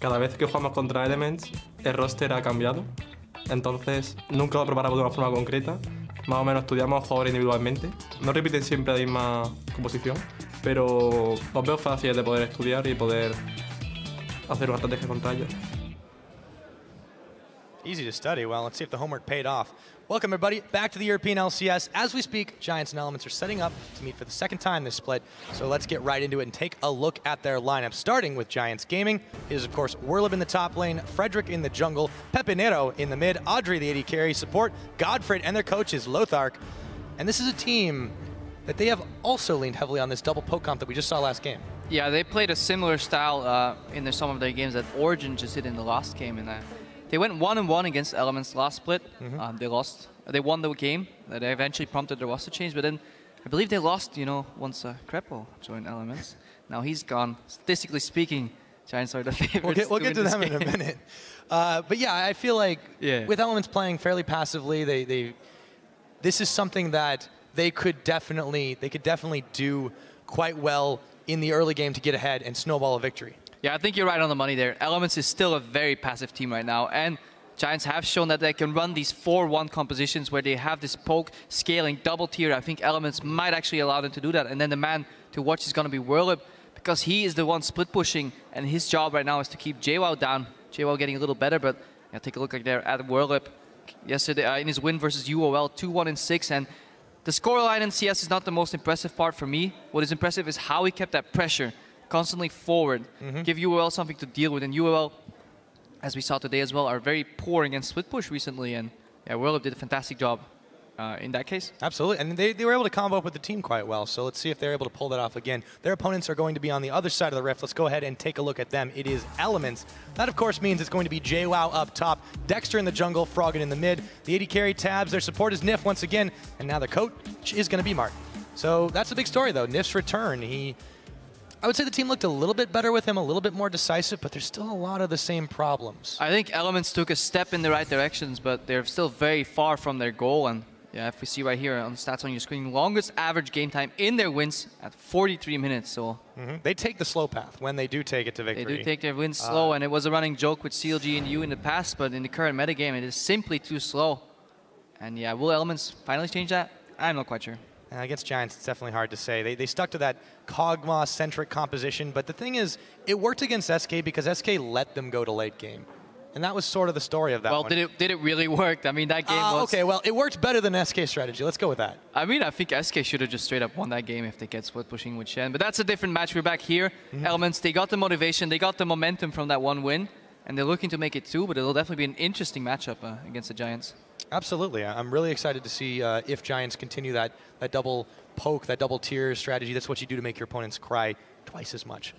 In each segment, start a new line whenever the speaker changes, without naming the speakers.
cada vez que jugamos contra Elements, el roster ha cambiado. Entonces, nunca lo preparamos de una forma concreta. Más o menos estudiamos jugadores individualmente. No repiten siempre la misma composición, pero los veo fáciles de poder estudiar y poder hacer una estrategia contra ellos.
Easy to study. Well, let's see if the homework paid off. Welcome, everybody, back to the European LCS. As we speak, Giants and Elements are setting up to meet for the second time this split. So let's get right into it and take a look at their lineup. Starting with Giants Gaming, it is, of course, Werlib in the top lane, Frederick in the jungle, Pepinero in the mid, Audrey the AD carry, support, Godfred, and their coach is Lothar. And this is a team that they have also leaned heavily on this double poke comp that we just saw last game.
Yeah, they played a similar style in some of their games that Origin just did in the last game. And they went 1-1 against Elements last split. They lost. They won the game. They eventually prompted their roster change, but then I believe they lost, once Krepo joined Elements. Now he's gone. Statistically speaking, Giants are the favorites.
We'll get to them in a minute. But yeah, I feel like with Elements playing fairly passively, this is something that they could definitely do quite well in the early game to get ahead and snowball a victory.
Yeah, I think you're right on the money there. Elements is still a very passive team right now, and Giants have shown that they can run these 4-1 compositions where they have this poke, scaling, double tier. I think Elements might actually allow them to do that. And then the man to watch is going to be Werlib, because he is the one split pushing, and his job right now is to keep JWoww down. JWoww getting a little better, but take a look there at Werlib. Yesterday in his win versus UOL, 2-1 in 6, and the scoreline in CS is not the most impressive part for me. What is impressive is how he kept that pressure constantly forward, give UOL something to deal with. And UOL, as we saw today as well, are very poor against split push recently. And yeah, Werlib did a fantastic job in that case.
Absolutely, and they were able to combo up with the team quite well. So let's see if they're able to pull that off again. Their opponents are going to be on the other side of the rift. Let's go ahead and take a look at them. It is Elements. That, of course, means it's going to be JWoww up top, Dexter in the jungle, Froggen in the mid. The AD carry tabs, their support is Nif once again, and now the coach is going to be Mark. So that's a big story, though. Nif's return. I would say the team looked a little bit better with him, a little bit more decisive, but there's still a lot of the same problems.
I think Elements took a step in the right directions, but they're still very far from their goal. And yeah, if we see right here on the stats on your screen, longest average game time in their wins at 43 minutes. So
they take the slow path when they do take it to victory.
They do take their wins slow, and it was a running joke with CLG and U in the past, but in the current metagame, it is simply too slow. And yeah, will Elements finally change that? I'm not quite sure.
Against Giants, it's definitely hard to say. They stuck to that Kog'Maw-centric composition, but the thing is, it worked against SK because SK let them go to late game. And that was sort of the story of that one.
Well, did it really work? I mean, that game was...
Okay, well, it worked better than SK strategy. Let's go with that.
I mean, I think SK should have just straight up won that game if they get split pushing with Shen. But that's a different match. We're back here. Elements, they got the motivation, they got the momentum from that one win, and they're looking to make it two, but it'll definitely be an interesting matchup against the Giants.
Absolutely. I'm really excited to see if Giants continue that double poke, that double tier strategy. That's what you do to make your opponents cry twice as much.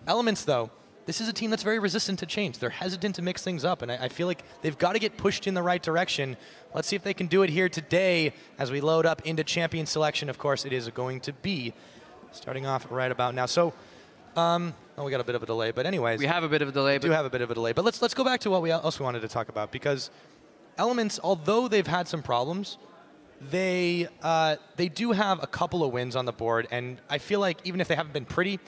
Elements, though, this is a team that's very resistant to change. They're hesitant to mix things up, and I feel like they've got to get pushed in the right direction. Let's see if they can do it here today as we load up into champion selection. Of course, it is going to be starting off right about now. So, oh, we got a bit of a delay, but anyways.
We have a bit of a delay.
We do have a bit of a delay, but let's go back to what else we wanted to talk about, because Elements, although they've had some problems, they do have a couple of wins on the board, and I feel like even if they haven't been pretty,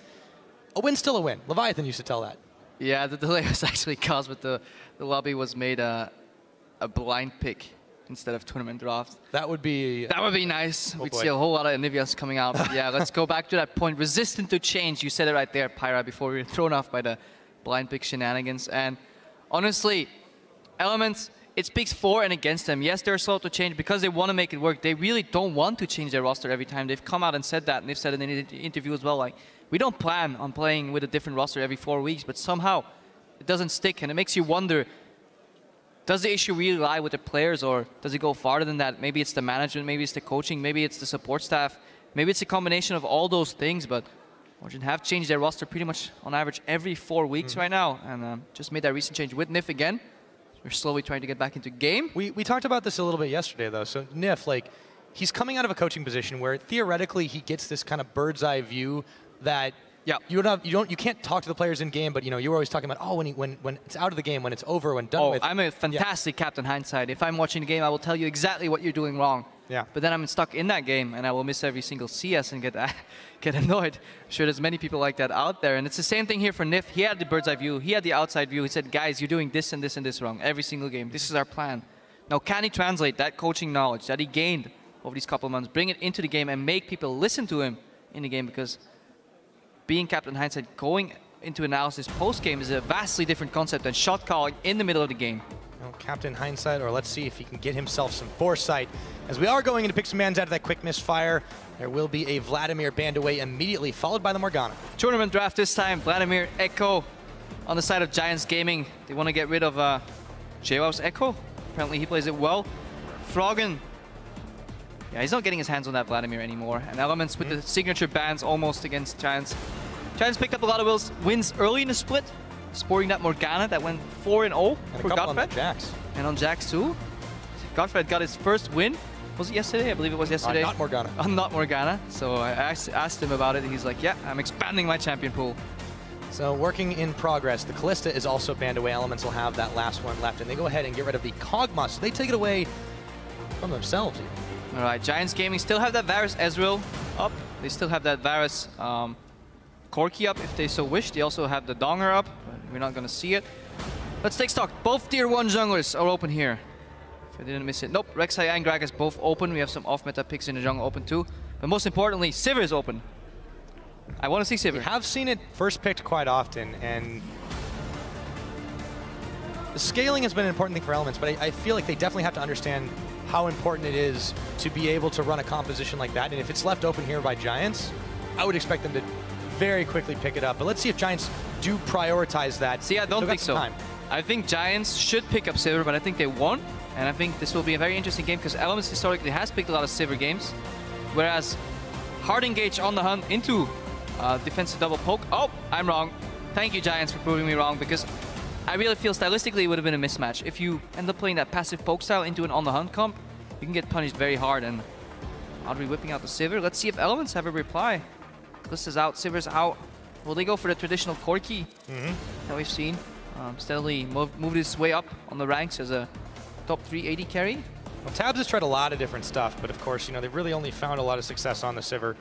a win's still a win. Leviathan used to tell that.
Yeah, the delay was actually caused with the lobby was made a blind pick instead of tournament draft.
That would be
nice.
Oh
We'd
boy.
see a whole lot of Anivias coming out. But yeah, let's go back to that point. Resistant to change. You said it right there, Pyra, before we were thrown off by the blind pick shenanigans. And honestly, Elements, it speaks for and against them. Yes, they're slow to change because they want to make it work. They really don't want to change their roster every time. They've come out and said that, and they've said it in an interview as well. Like, we don't plan on playing with a different roster every 4 weeks, but somehow it doesn't stick, and it makes you wonder, does the issue really lie with the players, or does it go farther than that? Maybe it's the management, maybe it's the coaching, maybe it's the support staff, maybe it's a combination of all those things, but Origin have changed their roster pretty much on average every 4 weeks right now, and just made that recent change with Nif again. We're slowly trying to get back into game.
We talked about this a little bit yesterday, though. So Nif, like, he's coming out of a coaching position where theoretically he gets this kind of bird's eye view that
Yeah.
You can't talk to the players in game, but you were always talking about, oh, when it's out of the game, when it's over, when done with.
I'm a fantastic Captain Hindsight. If I'm watching the game, I will tell you exactly what you're doing wrong.
Yeah.
But then I'm stuck in that game, and I will miss every single CS and get annoyed. I'm sure there's many people like that out there. And it's the same thing here for Nif. He had the bird's eye view. He had the outside view. He said, guys, you're doing this and this and this wrong every single game. This is our plan. Now, can he translate that coaching knowledge that he gained over these couple of months, bring it into the game and make people listen to him in the game? Because being Captain Hindsight, going into analysis post-game is a vastly different concept than shot calling in the middle of the game.
Well, Captain Hindsight, or let's see if he can get himself some foresight. As we are going in to pick some mans out of that quick misfire, there will be a Vladimir banned away immediately, followed by the Morgana.
Tournament draft this time, Vladimir Echo on the side of Giants Gaming. They want to get rid of JWoww's Echo. Apparently he plays it well. Froggen, yeah, he's not getting his hands on that Vladimir anymore. And Elements with the signature bans almost against Giants. Giants picked up a lot of wins early in the split, sporting that Morgana that went 4-0 for Godfred.
On Jax.
And on Jax too. Godfred got his first win. Was it yesterday? I believe it was yesterday.
Not Morgana.
Not Morgana. So I asked him about it. He's like, yeah, I'm expanding my champion pool.
So working in progress. The Callista is also banned away. Elements will have that last one left. And they go ahead and get rid of the Kog'Maw. So they take it away from themselves even.
All right, Giants Gaming still have that Varus Ezreal up. They still have that Varus Corki up if they so wish. They also have the Donger up, but we're not going to see it. Let's take stock. Both tier 1 junglers are open here. If I didn't miss it. Nope, Rek'Sai and Gragas both open. We have some off-meta picks in the jungle open too. But most importantly, Sivir is open. I want to see Sivir.
We have seen it first picked quite often, and the scaling has been an important thing for Elements, but I feel like they definitely have to understand how important it is to be able to run a composition like that. And if it's left open here by Giants, I would expect them to very quickly pick it up. But let's see if Giants do prioritize that.
See, I don't think so. I think Giants should pick up Sivir, but I think they won't. And I think this will be a very interesting game because Elements historically has picked a lot of Sivir games. Whereas hard engage on the hunt into defensive double poke. Oh, I'm wrong. Thank you, Giants, for proving me wrong, because I really feel stylistically it would have been a mismatch. If you end up playing that passive poke style into an on the hunt comp, you can get punished very hard. And Audrey whipping out the Sivir. Let's see if Elements have a reply. Callista's out, Sivir's out. Will they go for the traditional Corki that we've seen? Steadily moved his way up on the ranks as a top 3 AD carry.
Well, Tabs has tried a lot of different stuff, but of course, they've really only found a lot of success on the Sivir.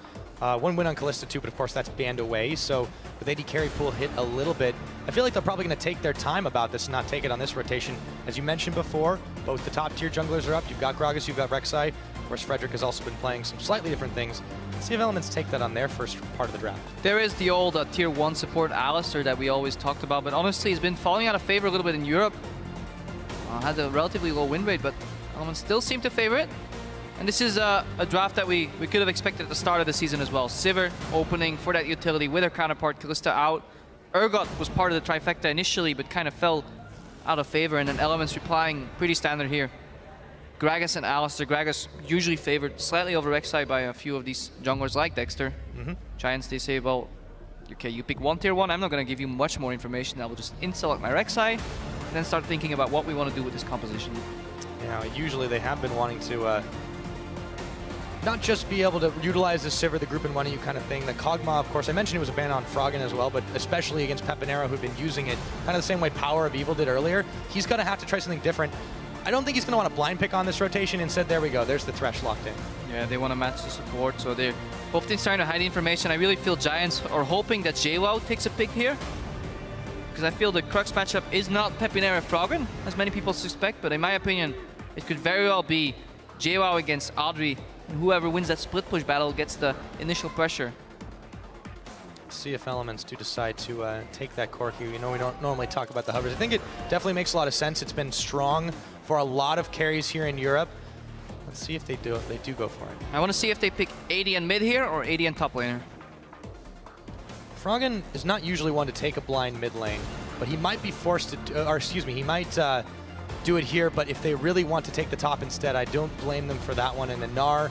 One win on Callista too, but of course that's banned away. So with AD carry pool hit a little bit, I feel like they're probably going to take their time about this and not take it on this rotation. As you mentioned before, both the top tier junglers are up. You've got Gragas, you've got Rek'Sai. Of course, Frederick has also been playing some slightly different things. Let's see if Elements take that on their first part of the draft.
There is the old tier 1 support Alistar that we always talked about, but honestly he's been falling out of favor a little bit in Europe. Had a relatively low win rate, but Elements still seem to favor it. And this is a draft that we could have expected at the start of the season as well. Sivir opening for that utility with her counterpart, Callista out. Urgot was part of the trifecta initially, but kind of fell out of favor, and then Elements replying pretty standard here. Gragas and Alistar. Gragas usually favored slightly over Rek'Sai by a few of these junglers like Dexter. Giants, they say, well, okay, you pick one tier 1, I'm not going to give you much more information. I will just in-select my Rek'Sai, and then start thinking about what we want to do with this composition.
Usually they have been wanting to not just be able to utilize the Sivir, the group and one of you kind of thing. The Kog'Maw, of course, I mentioned it was a ban on Froggen as well, but especially against Pepinero, who've been using it kind of the same way Power of Evil did earlier. He's going to have to try something different. I don't think he's going to want to blind pick on this rotation. Instead, there we go. There's the Thresh locked in. Yeah,
they want to match the support, so they're both teams trying to hide the information. I really feel Giants are hoping that JWoww takes a pick here, because I feel the crux matchup is not Pepinero Froggen, as many people suspect, but in my opinion, it could very well be JWoww against Audrey, and whoever wins that split push battle gets the initial pressure.
Let's see if Elements do decide to take that Corki. We don't normally talk about the hovers. I think it definitely makes a lot of sense. It's been strong for a lot of carries here in Europe. Let's see if they do go for it.
I want to see if they pick AD and mid here or AD and top laner.
Froggen is not usually one to take a blind mid lane, but he might be forced to, or excuse me, he might do it here, but if they really want to take the top instead, I don't blame them for that one. And the Gnar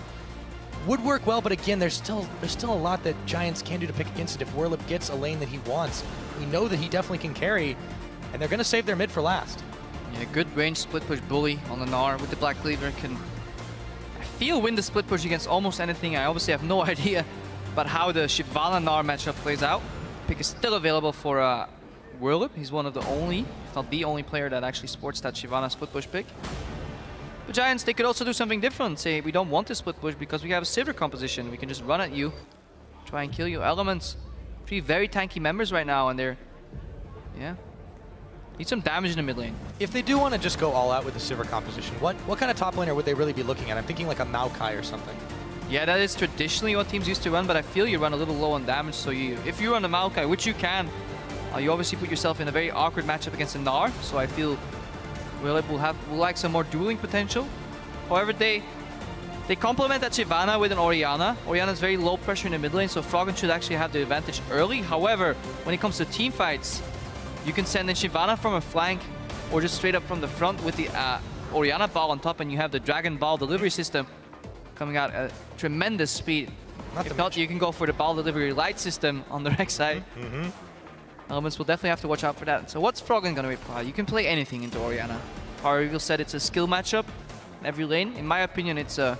would work well, but again, there's still a lot that Giants can do to pick against it. If Werlip gets a lane that he wants, we know that he definitely can carry, and they're going to save their mid for last.
Yeah, good range split push bully on the Gnar with the Black Cleaver can, I feel, win the split push against almost anything. I obviously have no idea about how the Shyvana Gnar matchup plays out. pick is still available for Whirlip. He's one of the only, if not the only player that actually sports that Shyvana split push pick. But Giants, they could also do something different. Say, we don't want to split push because we have a Sivir composition. We can just run at you, try and kill you. Elements, 3 very tanky members right now, and they're, yeah, need some damage in the mid lane.
If they do want to just go all out with the Sivir composition, what kind of top laner would they really be looking at? I'm thinking like a Maokai or something.
Yeah, that is traditionally what teams used to run, but I feel you run a little low on damage, so if you run a Maokai, which you can, you obviously put yourself in a very awkward matchup against a Gnar, so I feel Whirlip will like some more dueling potential. However, they complement that Shyvana with an Orianna. Orianna's very low pressure in the mid lane, so Froggen should actually have the advantage early. However, when it comes to team fights, you can send in Shyvana from a flank or just straight up from the front with the Orianna ball on top, and you have the Dragon Ball delivery system coming out at tremendous speed. If not, you can go for the ball delivery light system on the rec side. Elements will definitely have to watch out for that. So what's Froggen going to reply? You can play anything into Orianna. Power Reveal said it's a skill matchup in every lane. In my opinion, it's a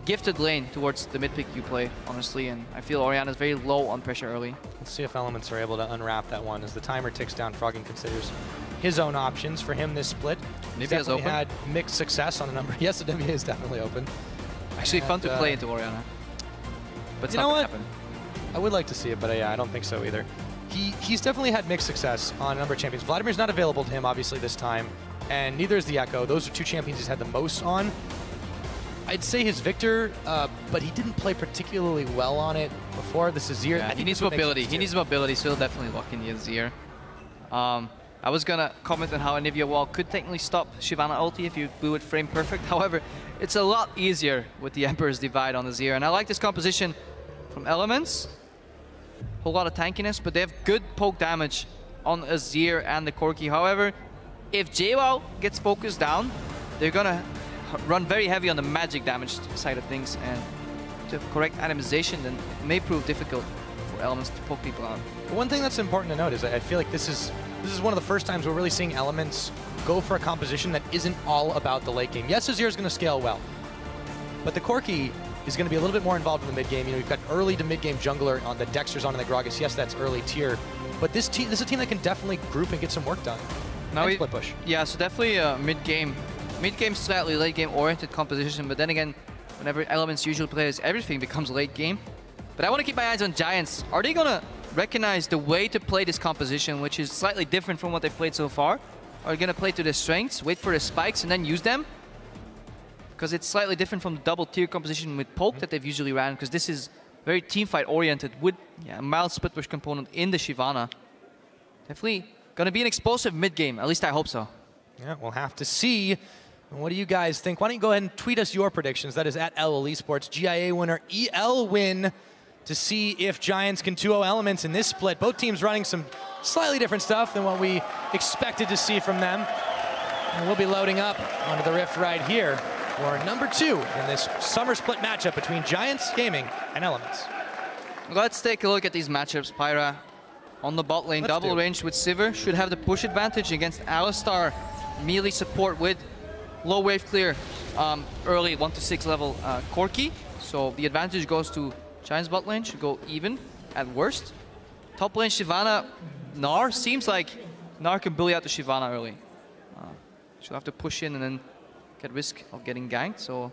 gifted lane towards the mid pick you play, honestly, and I feel Orianna is very low on pressure early.
Let's see if Elements are able to unwrap that one. As the timer ticks down, Froggen considers his own options for him this split. He's definitely had mixed success on a number. Yes, the Nivea is definitely open.
Actually fun to play into Orianna. But it's
you
not
know
going
what?
to happen.
I would like to see it, but yeah, I don't think so either. He's definitely had mixed success on a number of champions. Vladimir's not available to him, obviously, this time, and neither is the Echo. Those are 2 champions he's had the most on. I'd say his Victor, but he didn't play particularly well on it before. The Azir.
Yeah, he needs mobility. He needs mobility, so he'll definitely lock in the Azir. I was going to comment on how a Nivea wall could technically stop Shyvana ulti if you blew it frame perfect. However, it's a lot easier with the Emperor's Divide on Azir, and I like this composition from Elements. Whole lot of tankiness, but they have good poke damage on Azir and the Corki. However, if JWoww gets focused down, they're gonna run very heavy on the magic damage side of things, and to correct atomization, then it may prove difficult for Elements to poke people out.
One thing that's important to note is I feel like this is one of the first times we're really seeing Elements go for a composition that isn't all about the late game. Yes, Azir is going to scale well, but the Corki is going to be a little bit more involved in the mid game. You know, you've got early to mid game jungler on the Dexter's on and the Gragas. Yes, that's early tier, but this is a team that can definitely group and get some work done. Now split push.
Yeah, so definitely mid game slightly late game oriented composition. But then again, whenever Elements usually plays, everything becomes late game. But I want to keep my eyes on Giants. Are they gonna recognize the way to play this composition, which is slightly different from what they've played so far? Are they gonna play to their strengths, wait for the spikes, and then use them? Because it's slightly different from the double tier composition with poke that they've usually ran, because this is very teamfight oriented with a mild split push component in the Shyvana. Definitely gonna be an explosive mid game, at least I hope so.
Yeah, we'll have to see. What do you guys think? Why don't you go ahead and tweet us your predictions? That is at LL Esports. GIA winner, EL win, to see if Giants can 2-0 Elements in this split. Both teams running some slightly different stuff than what we expected to see from them. And we'll be loading up onto the Rift right here for number 2 in this summer split matchup between Giants Gaming and Elements.
Let's take a look at these matchups. Pyra on the bot lane, double range with Sivir, should have the push advantage against Alistar. Melee support with low wave clear, early 1 to 6 level Corki. So the advantage goes to Giants bot lane, should go even at worst. Top lane Shyvana, Gnar, seems like Gnar can bully out the Shyvana early. She'll have to push in and then get risk of getting ganked, so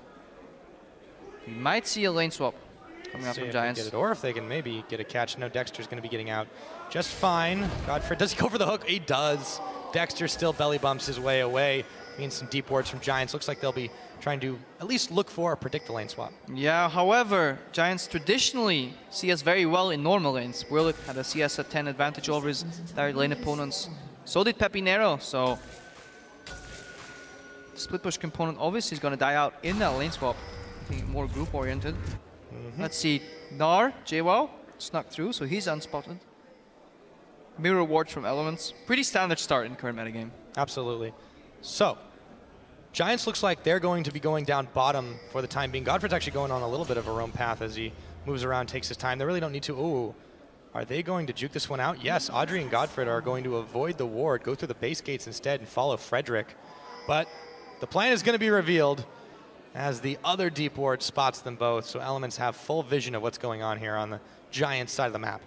we might see a lane swap coming up from Giants.
Get it, or if they can maybe get a catch. No, Dexter's going to be getting out just fine. Godfrey, does he go for the hook? He does. Dexter still belly bumps his way away. Means some deep wards from Giants. Looks like they'll be trying to at least look for or predict the lane swap.
Yeah, however, Giants traditionally CS very well in normal lanes. Whirlip had a CS at 10 advantage over his direct lane opponents. So did Pepinero, so split push component obviously is going to die out in that lane swap. I think more group oriented. Let's see, Gnar, JWoww snuck through, so he's unspotted. Mirror ward from Elements. Pretty standard start in current metagame.
Absolutely. So, Giants looks like they're going to be going down bottom for the time being. Godfrey's actually going on a little bit of a roam path as he moves around, takes his time. They really don't need to. Ooh, are they going to juke this one out? Yes, Audrey and Godfrey are going to avoid the ward, go through the base gates instead and follow Frederick. But the plan is going to be revealed as the other deep ward spots them both. So Elements have full vision of what's going on here on the Giants side of the map.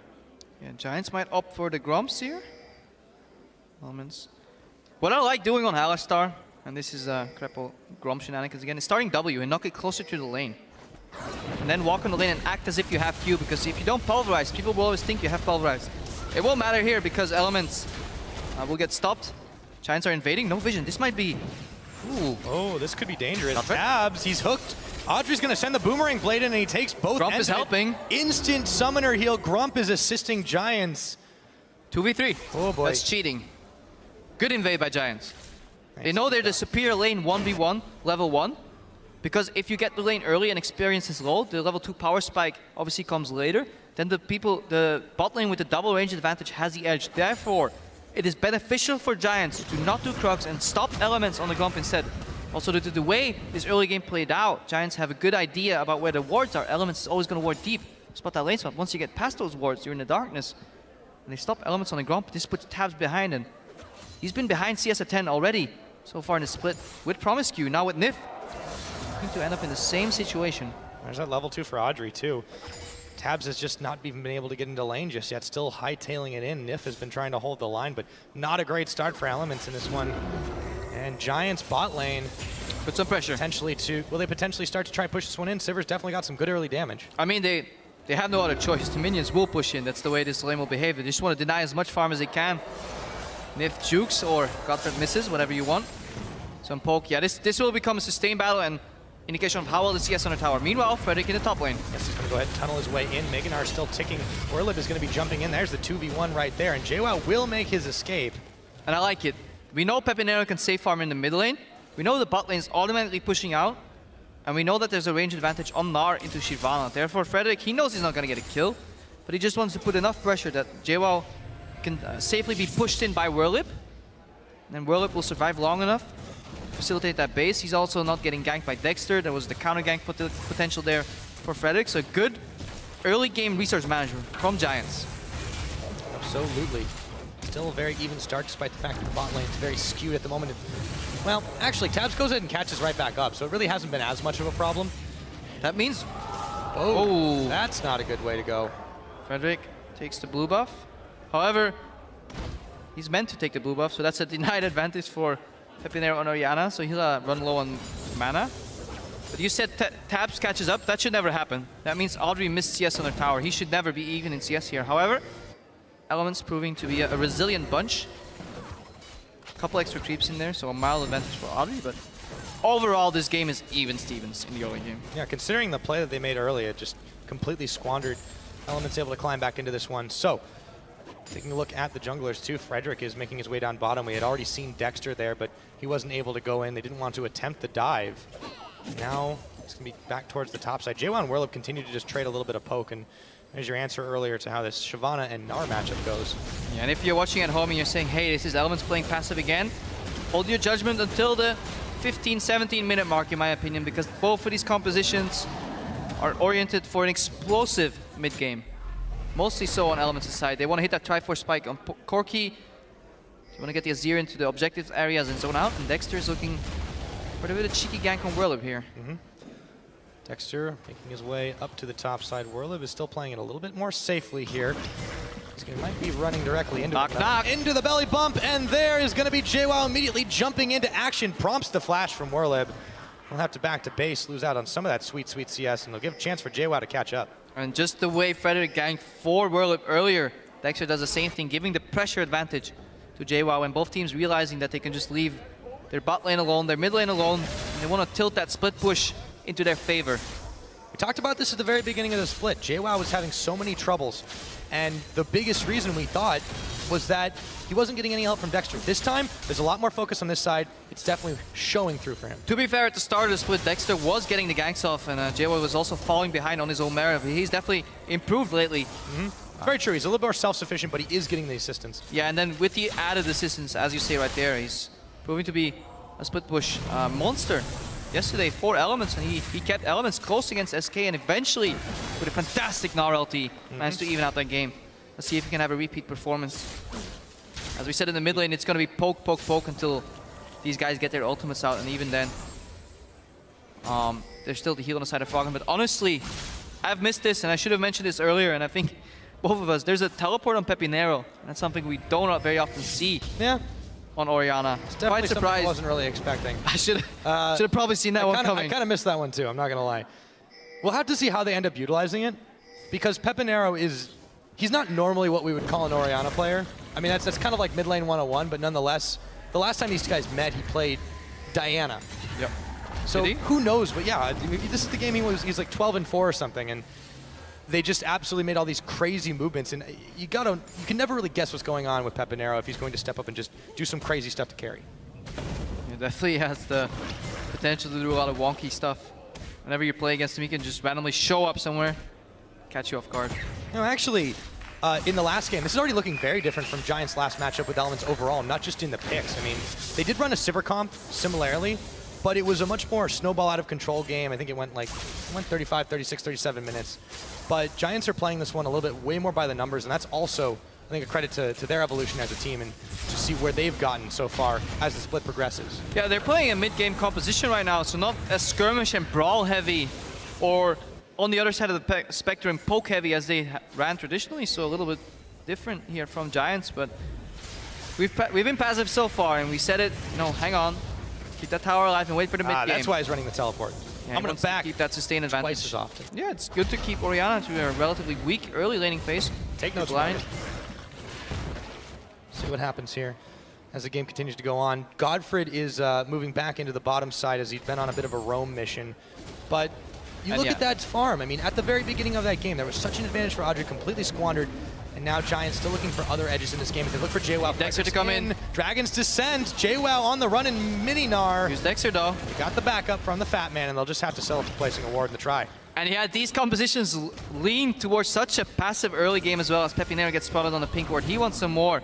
Yeah, Giants might opt for the Grumps here. Elements. What I like doing on Alistar, and this is Crepple Grump shenanigans again, is starting W and knock it closer to the lane. And then walk on the lane and act as if you have Q, because if you don't pulverize, people will always think you have pulverize. It won't matter here because Elements will get stopped. Giants are invading, no vision. This might be... Ooh.
Oh, this could be dangerous. Tabs, he's hooked. Audrey's going to send the Boomerang Blade in, and he takes both
Grump
ends
is helping.
Instant Summoner heal. Grump is assisting Giants.
2v3.
Oh boy.
That's cheating. Good invade by Giants. They know they're the superior lane 1v1, level 1. Because if you get the lane early and experience is low, the level 2 power spike obviously comes later. Then the bot lane with the double range advantage has the edge. Therefore, it is beneficial for Giants to not do Krugs and stop Elements on the Grump instead. Also, due to the way this early game played out, Giants have a good idea about where the wards are. Elements is always going to ward deep. Spot that lane spot. Once you get past those wards, you're in the darkness. And they stop Elements on the Grump. This puts Tabs behind, and he's been behind CS at 10 already so far in the split with Promiscu. Now with Nif, going to end up in the same situation.
There's that level 2 for Audrey too. Tabs has just not even been able to get into lane just yet, still hightailing it in. Nif has been trying to hold the line, but not a great start for Elements in this one. And Giants bot lane.
Put some pressure.
Will they potentially start to try to push this one in? Sivir's definitely got some good early damage.
I mean, they have no other choice. The minions will push in. That's the way this lane will behave. They just want to deny as much farm as they can. Nif jukes or Godfred misses, whatever you want. Some poke. Yeah, this will become a sustained battle and indication of how well the CS on the tower. Meanwhile, Frederick in the top lane.
Yes, he's going to go ahead and tunnel his way in. Meganar still ticking. Orlib is going to be jumping in. There's the 2v1 right there. And JWoww will make his escape.
And I like it. We know Pepinero can safe farm in the mid lane. We know the bot lane is automatically pushing out. And we know that there's a range advantage on Gnar into Shyvana. Therefore, Frederick, he knows he's not going to get a kill. But he just wants to put enough pressure that JWoww can safely be pushed in by Whirlip. And Whirlip will survive long enough to facilitate that base. He's also not getting ganked by Dexter. There was the counter gank potential there for Frederick. So good early game resource management from Giants.
Absolutely. Still a very even start despite the fact that the bot lane is very skewed at the moment. Well, actually, Tabs goes ahead and catches right back up, so it really hasn't been as much of a problem.
That means...
Oh, that's not a good way to go.
Frederick takes the blue buff. However, he's meant to take the blue buff, so that's a denied advantage for Pepinero on Orianna, so he'll run low on mana. But you said Tabs catches up. That should never happen. That means Audrey missed CS on her tower. He should never be even in CS here. However, Elements proving to be a resilient bunch. A couple extra creeps in there, so a mild advantage for Audrey, but overall this game is even Stevens in the early game.
Yeah, considering the play that they made earlier, it just completely squandered. Elements able to climb back into this one. So, taking a look at the junglers too, Frederick is making his way down bottom. We had already seen Dexter there, but he wasn't able to go in. They didn't want to attempt the dive. Now, it's going to be back towards the top side. JWoww and Whirlip continue to just trade a little bit of poke, and there's your answer earlier to how this Shyvana and Gnar matchup goes.
Yeah, and if you're watching at home and you're saying, hey, this is Elements playing passive again, hold your judgment until the 15-17 minute mark, in my opinion, because both of these compositions are oriented for an explosive mid-game. Mostly so on Elements' side. They want to hit that Triforce spike on Corki. They want to get the Azir into the objective areas and zone out, and Dexter is looking for a bit of cheeky gank on Whirlip here.
Dexter making his way up to the top side. Whirlip is still playing it a little bit more safely here. He might be running directly into the belly bump, and there is going to be JWoww immediately jumping into action. Prompts the flash from Whirlip. We'll have to back to base, lose out on some of that sweet, sweet CS, and they'll give a chance for JWoww to catch up.
And just the way Frederick ganked for Whirlip earlier, Dexter does the same thing, giving the pressure advantage to JWoww, and both teams realizing that they can just leave their bot lane alone, their mid lane alone, and they want to tilt that split push into their favor.
We talked about this at the very beginning of the split. JWoww was having so many troubles, and the biggest reason we thought was that he wasn't getting any help from Dexter. This time, there's a lot more focus on this side. It's definitely showing through for him.
To be fair, at the start of the split, Dexter was getting the ganks off, and JWoww was also falling behind on his own merit. He's definitely improved lately.
Very true. He's a little more self-sufficient, but he is getting the assistance.
Yeah, and then with the added assistance, as you say right there, he's proving to be a split push monster. Yesterday, 4 Elements, and he kept Elements close against SK, and eventually, with a fantastic Gnar LT, managed to even out that game. Let's see if he can have a repeat performance. As we said in the mid lane, it's going to be poke, poke, poke until these guys get their ultimates out, and even then, there's still the heal on the side of Froggen. But honestly, I've missed this, and I should have mentioned this earlier, and I think both of us, there's a teleport on Pepinero. That's something we don't very often see.
Yeah.
On Orianna.
It's definitely
Quite surprised.
I wasn't really expecting.
I should have probably seen that one coming.
I kind of missed that one too, I'm not going to lie. We'll have to see how they end up utilizing it, because Pepinero he's not normally what we would call an Orianna player. I mean, that's kind of like mid lane 101, but nonetheless, the last time these guys met, he played Diana.
Yep.
So who knows? But yeah, this is the game he's like 12-4 or something, and they just absolutely made all these crazy movements. And you can never really guess what's going on with Pepinero if he's going to step up and just do some crazy stuff to carry.
He definitely has the potential to do a lot of wonky stuff. Whenever you play against him, he can just randomly show up somewhere, catch you off guard.
No, actually, in the last game, this is already looking very different from Giants' last matchup with Elements overall, not just in the picks. I mean, they did run a Sivir comp similarly, but it was a much more snowball out of control game. I think it went 35, 36, 37 minutes. But Giants are playing this one a little bit way more by the numbers, and that's also, I think, a credit to their evolution as a team and to see where they've gotten so far as the split progresses.
Yeah, they're playing a mid-game composition right now, so not as skirmish and brawl heavy, or on the other side of the spectrum, poke heavy as they ran traditionally, so a little bit different here from Giants, but we've been passive so far, and we said it, hang on, keep that tower alive and wait for the mid-game.
That's why he's running the teleport.
Yeah,
I'm going to back
keep that sustained advantage.
Twice as often.
Yeah, it's good to keep Orianna to a relatively weak early laning phase.
Take notes,
blind.
See what happens here as the game continues to go on. Godfred is moving back into the bottom side as he's been on a bit of a roam mission, but you look at that farm. I mean, at the very beginning of that game, there was such an advantage for Audrey, completely squandered. And now Giants still looking for other edges in this game. If they look for JWoww.
Dexter to come in.
Dragon's Descent. JWoww on the run in Mininar.
Here's Dexter though.
Got the backup from the Fat Man, and they'll just have to settle for placing a ward in the try.
And yeah, these compositions lean towards such a passive early game as well, as Pepinero gets spotted on the pink ward. He wants some more.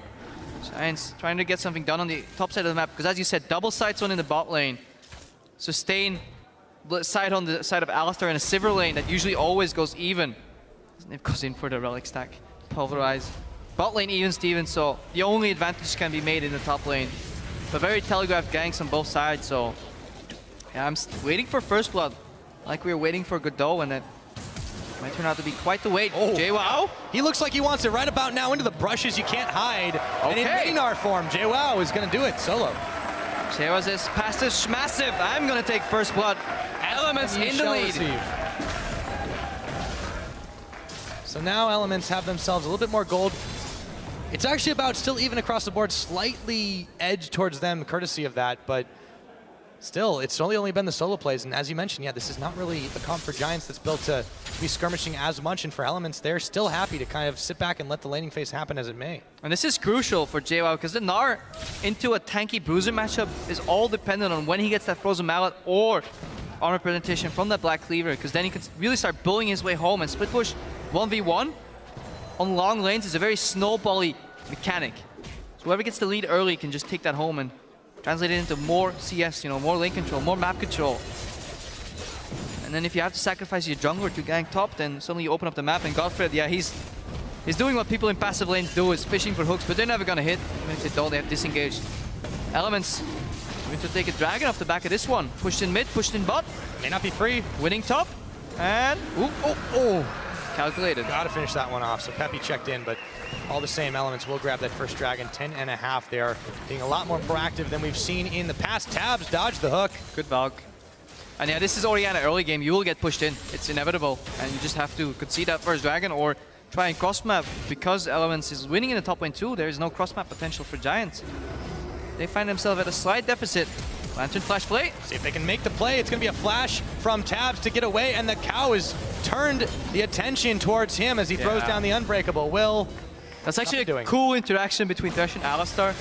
Giants trying to get something done on the top side of the map, because as you said, double sides on in the bot lane. Sustain side on the side of Alistar in a Sivir lane that usually always goes even. It goes in for the relic stack. Pulverize. Bot lane even Steven, so the only advantage can be made in the top lane. But very telegraphed ganks on both sides, so yeah, I'm waiting for first blood. Like we were waiting for Godot, and it might turn out to be quite the wait.
Oh,
JWoww.
He looks like he wants it right about now into the brushes. You can't hide. Okay. And in Mininar form, JWoww is going to do it solo.
JWoww says, passive massive. I'm going to take first blood. Elements in the lead.
Receive. So now Elements have themselves a little bit more gold. It's actually about still even across the board, slightly edged towards them courtesy of that, but still, it's only been the solo plays, and as you mentioned, yeah, this is not really a comp for Giants that's built to be skirmishing as much, and for Elements, they're still happy to kind of sit back and let the laning phase happen as it may.
And this is crucial for JWoww, because the Gnar into a tanky bruiser matchup is all dependent on when he gets that frozen mallet or armor presentation from that black cleaver, because then he can really start bullying his way home, and split push 1v1 on long lanes is a very snowbally mechanic. So whoever gets the lead early can just take that home and translate it into more CS, more lane control, more map control. And then if you have to sacrifice your jungler to gank top, then suddenly you open up the map, and Godfred, yeah, he's doing what people in passive lanes do, is fishing for hooks, but they're never gonna hit. Even if they don't, they have disengaged. Elements going to take a dragon off the back of this one. Pushed in mid, pushed in bot.
May not be free.
Winning top, and calculated.
Gotta finish that one off. So Peppy checked in, but all the same, Elements will grab that first dragon. 10.5. They are being a lot more proactive than we've seen in the past. Tabs dodge the hook.
Good Valk. And yeah, this is Orianna early game. You will get pushed in. It's inevitable. And you just have to concede that first dragon or try and cross map. Because Elements is winning in the top lane too, there is no cross map potential for Giants. They find themselves at a slight deficit. Lantern flash play.
See if they can make the play. It's going to be a flash from Tabs to get away, and the cow has turned the attention towards him as he throws down the Unbreakable. Will.
That's actually a cool interaction between Thresh and Alistar.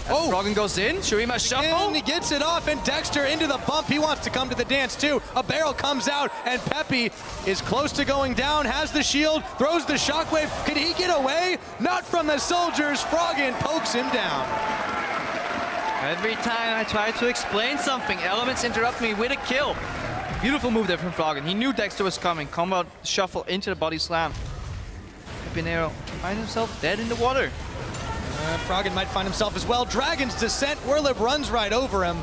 Froggen goes in, Shurima shuffle.
And he gets it off, and Dexter into the bump. He wants to come to the dance too. A barrel comes out, and Peppy is close to going down, has the shield, throws the shockwave. Could he get away? Not from the soldiers. Froggen pokes him down.
Every time I try to explain something, Elements interrupt me with a kill. Beautiful move there from Froggen. He knew Dexter was coming. Combo shuffle into the body slam. Pepinero finds himself dead in the water.
Froggen might find himself as well. Dragon's Descent. Whirlip runs right over him.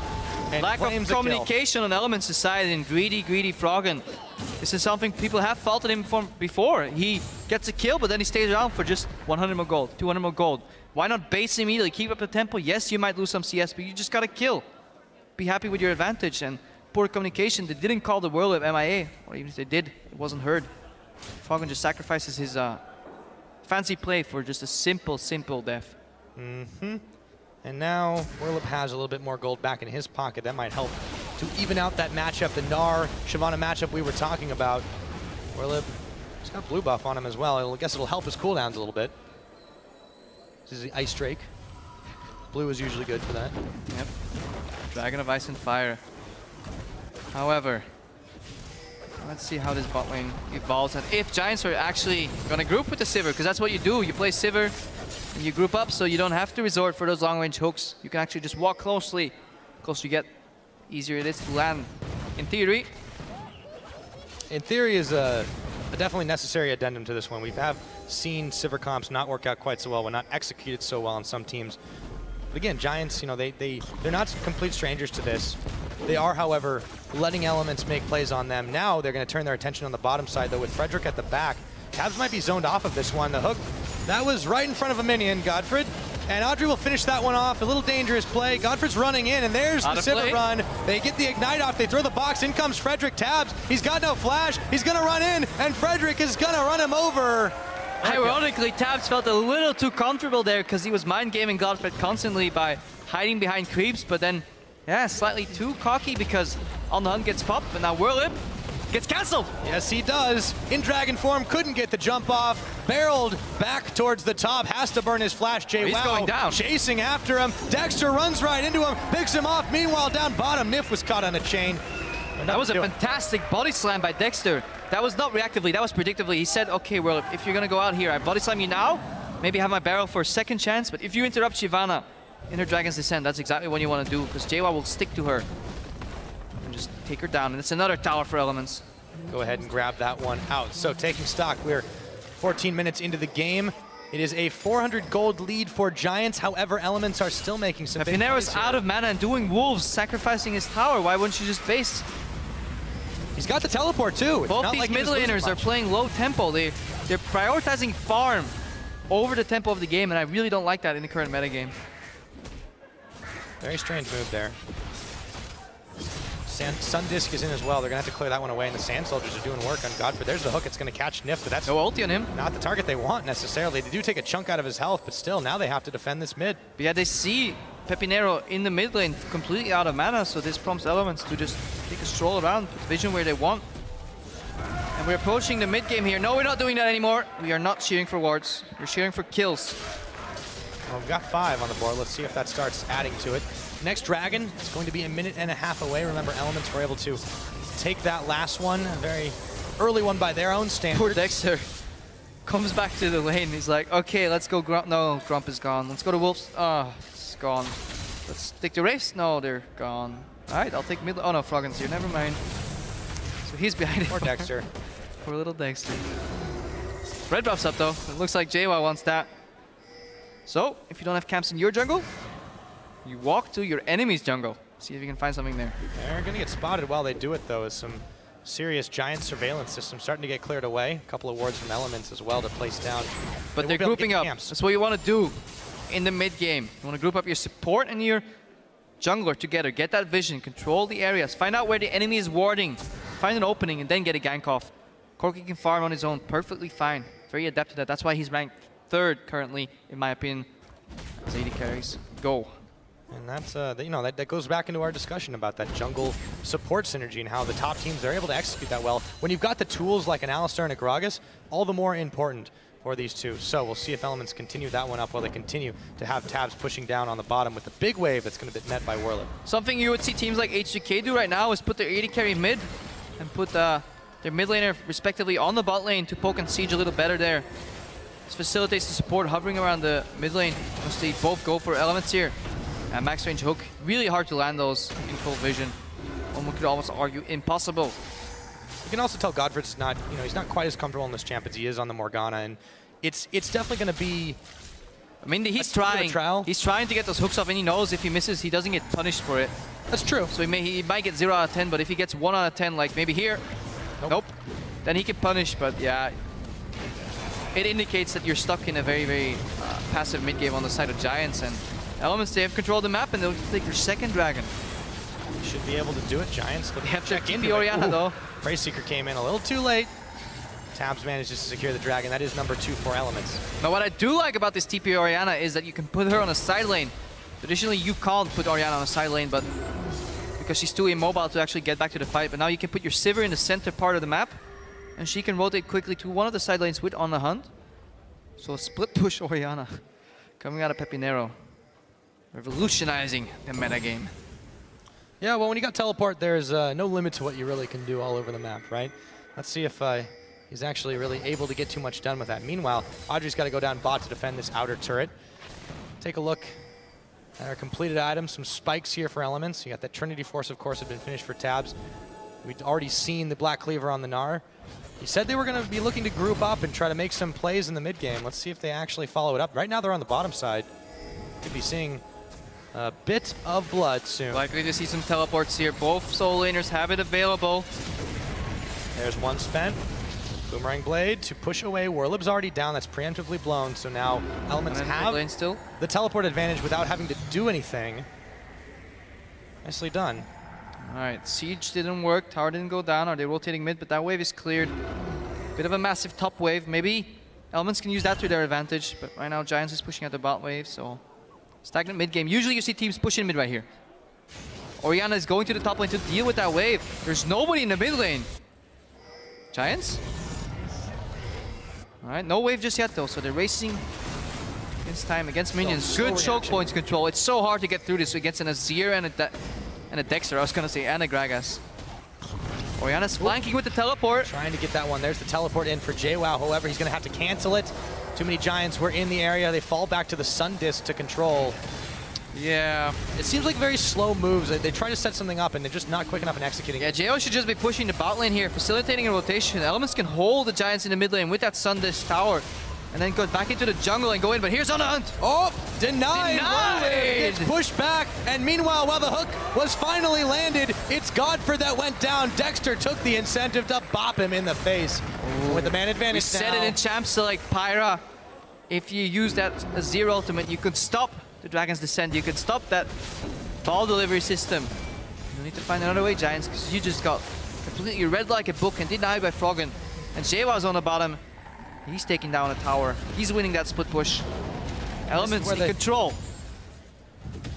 And
lack of communication on Elements' side, and greedy Froggen This is something people have faulted him for before. He gets a kill, but then he stays around for just 100 more gold, 200 more gold. Why not base immediately, keep up the tempo? Yes, you might lose some CS, but you just gotta kill. Be happy with your advantage. And poor communication, they didn't call the World of MIA, or even if they did, it wasn't heard. Falcon just sacrifices his fancy play for just a simple death.
And now Werlip has a little bit more gold back in his pocket. That might help to even out that matchup, the Gnar Shyvana matchup we were talking about. Werlip has got blue buff on him as well. I guess it'll help his cooldowns a little bit. This is the Ice Drake. Blue is usually good for that.
Yep. Dragon of Ice and Fire. However, let's see how this bot lane evolves and if Giants are actually going to group with the Sivir, because that's what you do. You play Sivir and you group up so you don't have to resort for those long-range hooks. You can actually just walk closely. The closer you get, easier it is to land. In theory is a definitely necessary addendum to this one. We have seen Sivir comps not work out quite so well, not executed so well on some teams. But again, Giants, you know, they're not complete strangers to this. They are, however, letting Elements make plays on them. Now they're going to turn their attention on the bottom side, though, with Frederick at the back. Tabs might be zoned off of this one. The hook, that was right in front of a minion, Godfred. And Audrey will finish that one off. A little dangerous play. Godfred's running in, and there's the Sivir run. They get the Ignite off. They throw the box. In comes Frederick. Tabs. He's got no flash. He's going to run in, and Frederick is going to run him over. Ironically, Tabs felt a little too comfortable there because he was mind-gaming Godfred constantly by hiding behind creeps, but then, yeah, slightly too cocky because On the Hunt gets popped, but now Werlip gets cancelled.
Yes, he does. In dragon form, couldn't get the jump off. Barreled back towards the top, has to burn his flash.
He's going down.
Chasing after him. Dexter runs right into him, picks him off. Meanwhile, down bottom, Nif was caught on a chain.
That was a fantastic body slam by Dexter. That was not reactively, that was predictively. He said, okay, Werlip, if you're gonna go out here, I body slam you now, maybe have my barrel for a second chance, but if you interrupt Shyvana in her Dragon's Descent, that's exactly what you want to do, because JWoww will stick to her and just take her down. And it's another tower for Elements.
Go ahead and grab that one out. So taking stock, we're 14 minutes into the game. It is a 400 gold lead for Giants. However, Elements are still making some big plays.
Pinero's out of mana and doing wolves, sacrificing his tower. Why wouldn't you just base?
He's got the teleport too.
Both these mid laners are playing low tempo. They're prioritizing farm over the tempo of the game, and I really don't like that in the current metagame.
Very strange move there. Sun Disc is in as well. They're going to have to clear that one away, and the Sand Soldiers are doing work on Godfrey. There's the hook. It's going to catch Nif, but that's
no ulti on him.
Not the target they want necessarily. They do take a chunk out of his health, but still, now they have to defend this mid.
But yeah, they see Pepinero in the mid lane completely out of mana, so this prompts Elements to just take a stroll around, put vision where they want. And we're approaching the mid game here. No, we're not doing that anymore. We are not cheering for wards. We're cheering for kills.
Well, we've got 5 on the board. Let's see if that starts adding to it. Next Dragon is going to be a minute and a half away. Remember, Elements were able to take that last one, a very early one by their own standards.
Poor Dexter comes back to the lane. He's like, okay, let's go Grump. No, Grump is gone. Let's go to Wolves. Oh, it's gone. Let's take the Wraiths. No, they're gone. All right, I'll take mid. Oh no, Froggen's here. Never mind. So he's behind it.
Poor Dexter.
Poor little Dexter. Red buff's up though. It looks like JWoww wants that. So, if you don't have camps in your jungle, you walk to your enemy's jungle. See if you can find something there.
They're going to get spotted while they do it, though, as some serious Giant surveillance systems starting to get cleared away. A couple of wards from Elements as well to place down.
But they're grouping up. That's what you want to do in the mid game. You want to group up your support and your jungler together. Get that vision, control the areas, find out where the enemy is warding, find an opening, and then get a gank off. Corki can farm on his own perfectly fine. Very adept at that. That's why he's ranked 3rd currently, in my opinion, as AD carries. Go.
And that's, you know, that goes back into our discussion about that jungle support synergy and how the top teams are able to execute that well. When you've got the tools like an Alistar and a Gragas, all the more important for these two. So we'll see if Elements continue that one up while they continue to have Tabs pushing down on the bottom with the big wave that's going to be met by Werlip.
Something you would see teams like HGK do right now is put their AD carry mid and put their mid laner respectively on the bot lane to poke and siege a little better there. This facilitates the support hovering around the mid lane once they both go for Elements here. And max range hook, really hard to land those in full vision. One could almost argue impossible.
You can also tell Godfred's not, you know, he's not quite as comfortable in this champ as he is on the Morgana, and it's definitely going to be.
I mean, he's trying. He's trying to get those hooks off, and he knows if he misses, he doesn't get punished for it.
That's true.
So he might get 0 out of 10, but if he gets 1 out of 10, like maybe here, Nope. Then he can punish, but yeah. It indicates that you're stuck in a very, very passive mid game on the side of Giants, and Elements, they have control of the map, and they'll take their second dragon.
Should be able to do it. Giants looking to check into
Orianna, though.
Prey Seeker came in a little too late. Tabs manages to secure the dragon. That is number 2 for Elements.
Now, what I do like about this TP Orianna is that you can put her on a side lane. Traditionally, you can't put Orianna on a side lane, but because she's too immobile to actually get back to the fight. But now you can put your Sivir in the center part of the map, and she can rotate quickly to one of the side lanes with On the Hunt. So a split push Orianna coming out of Pepinero, revolutionizing the metagame.
Yeah, well, when you got teleport, there's no limit to what you really can do all over the map, right? Let's see if he's actually really able to get too much done with that. Meanwhile, Audrey's got to go down bot to defend this outer turret. Take a look at our completed items. Some spikes here for Elements. You got that Trinity Force, of course, had been finished for Tabs. We'd already seen the Black Cleaver on the Gnar. He said they were going to be looking to group up and try to make some plays in the mid game. Let's see if they actually follow it up. Right now, they're on the bottom side. Could be seeing a bit of blood soon.
Likely to see some teleports here. Both solo laners have it available.
There's one spent. Boomerang Blade to push away. Warlib's already down. That's preemptively blown. So now Elements have the teleport advantage without having to do anything. Nicely done.
All right, Siege didn't work. Tower didn't go down. Are they rotating mid? But that wave is cleared. Bit of a massive top wave. Maybe Elements can use that to their advantage. But right now, Giants is pushing at the bot wave. So stagnant mid game. Usually you see teams pushing mid right here. Orianna is going to the top lane to deal with that wave. There's nobody in the mid lane. Giants? All right, no wave just yet though, so they're racing against time, against minions. Good choke points control. It's so hard to get through this against an Azir and a Dexter, I was gonna say, and a Gragas. Orianna's flanking with the teleport.
Trying to get that one. There's the teleport in for JWoww. However, he's gonna have to cancel it. Too many Giants were in the area. They fall back to the Sun Disc to control.
Yeah.
It seems like very slow moves. They try to set something up and they're just not quick enough in executing.
Yeah, JWoww should just be pushing the bot lane here, facilitating a rotation. Elements can hold the Giants in the mid lane with that Sun Disc tower, and then go back into the jungle and go in. But here's On the Hunt.
Oh, denied. It's pushed back. And meanwhile, while the hook was finally landed, it's Godford that went down. Dexter took the incentive to bop him in the face. Ooh. With the man advantage
we said it in Champs Select, Pyra. If you use that Azir ultimate, you could stop the Dragon's Descent. You could stop that ball delivery system. You need to find another way, Giants, because you just got completely read like a book and denied by Froggen. And JWoww's on the bottom. He's taking down a tower. He's winning that split push. Elements in control.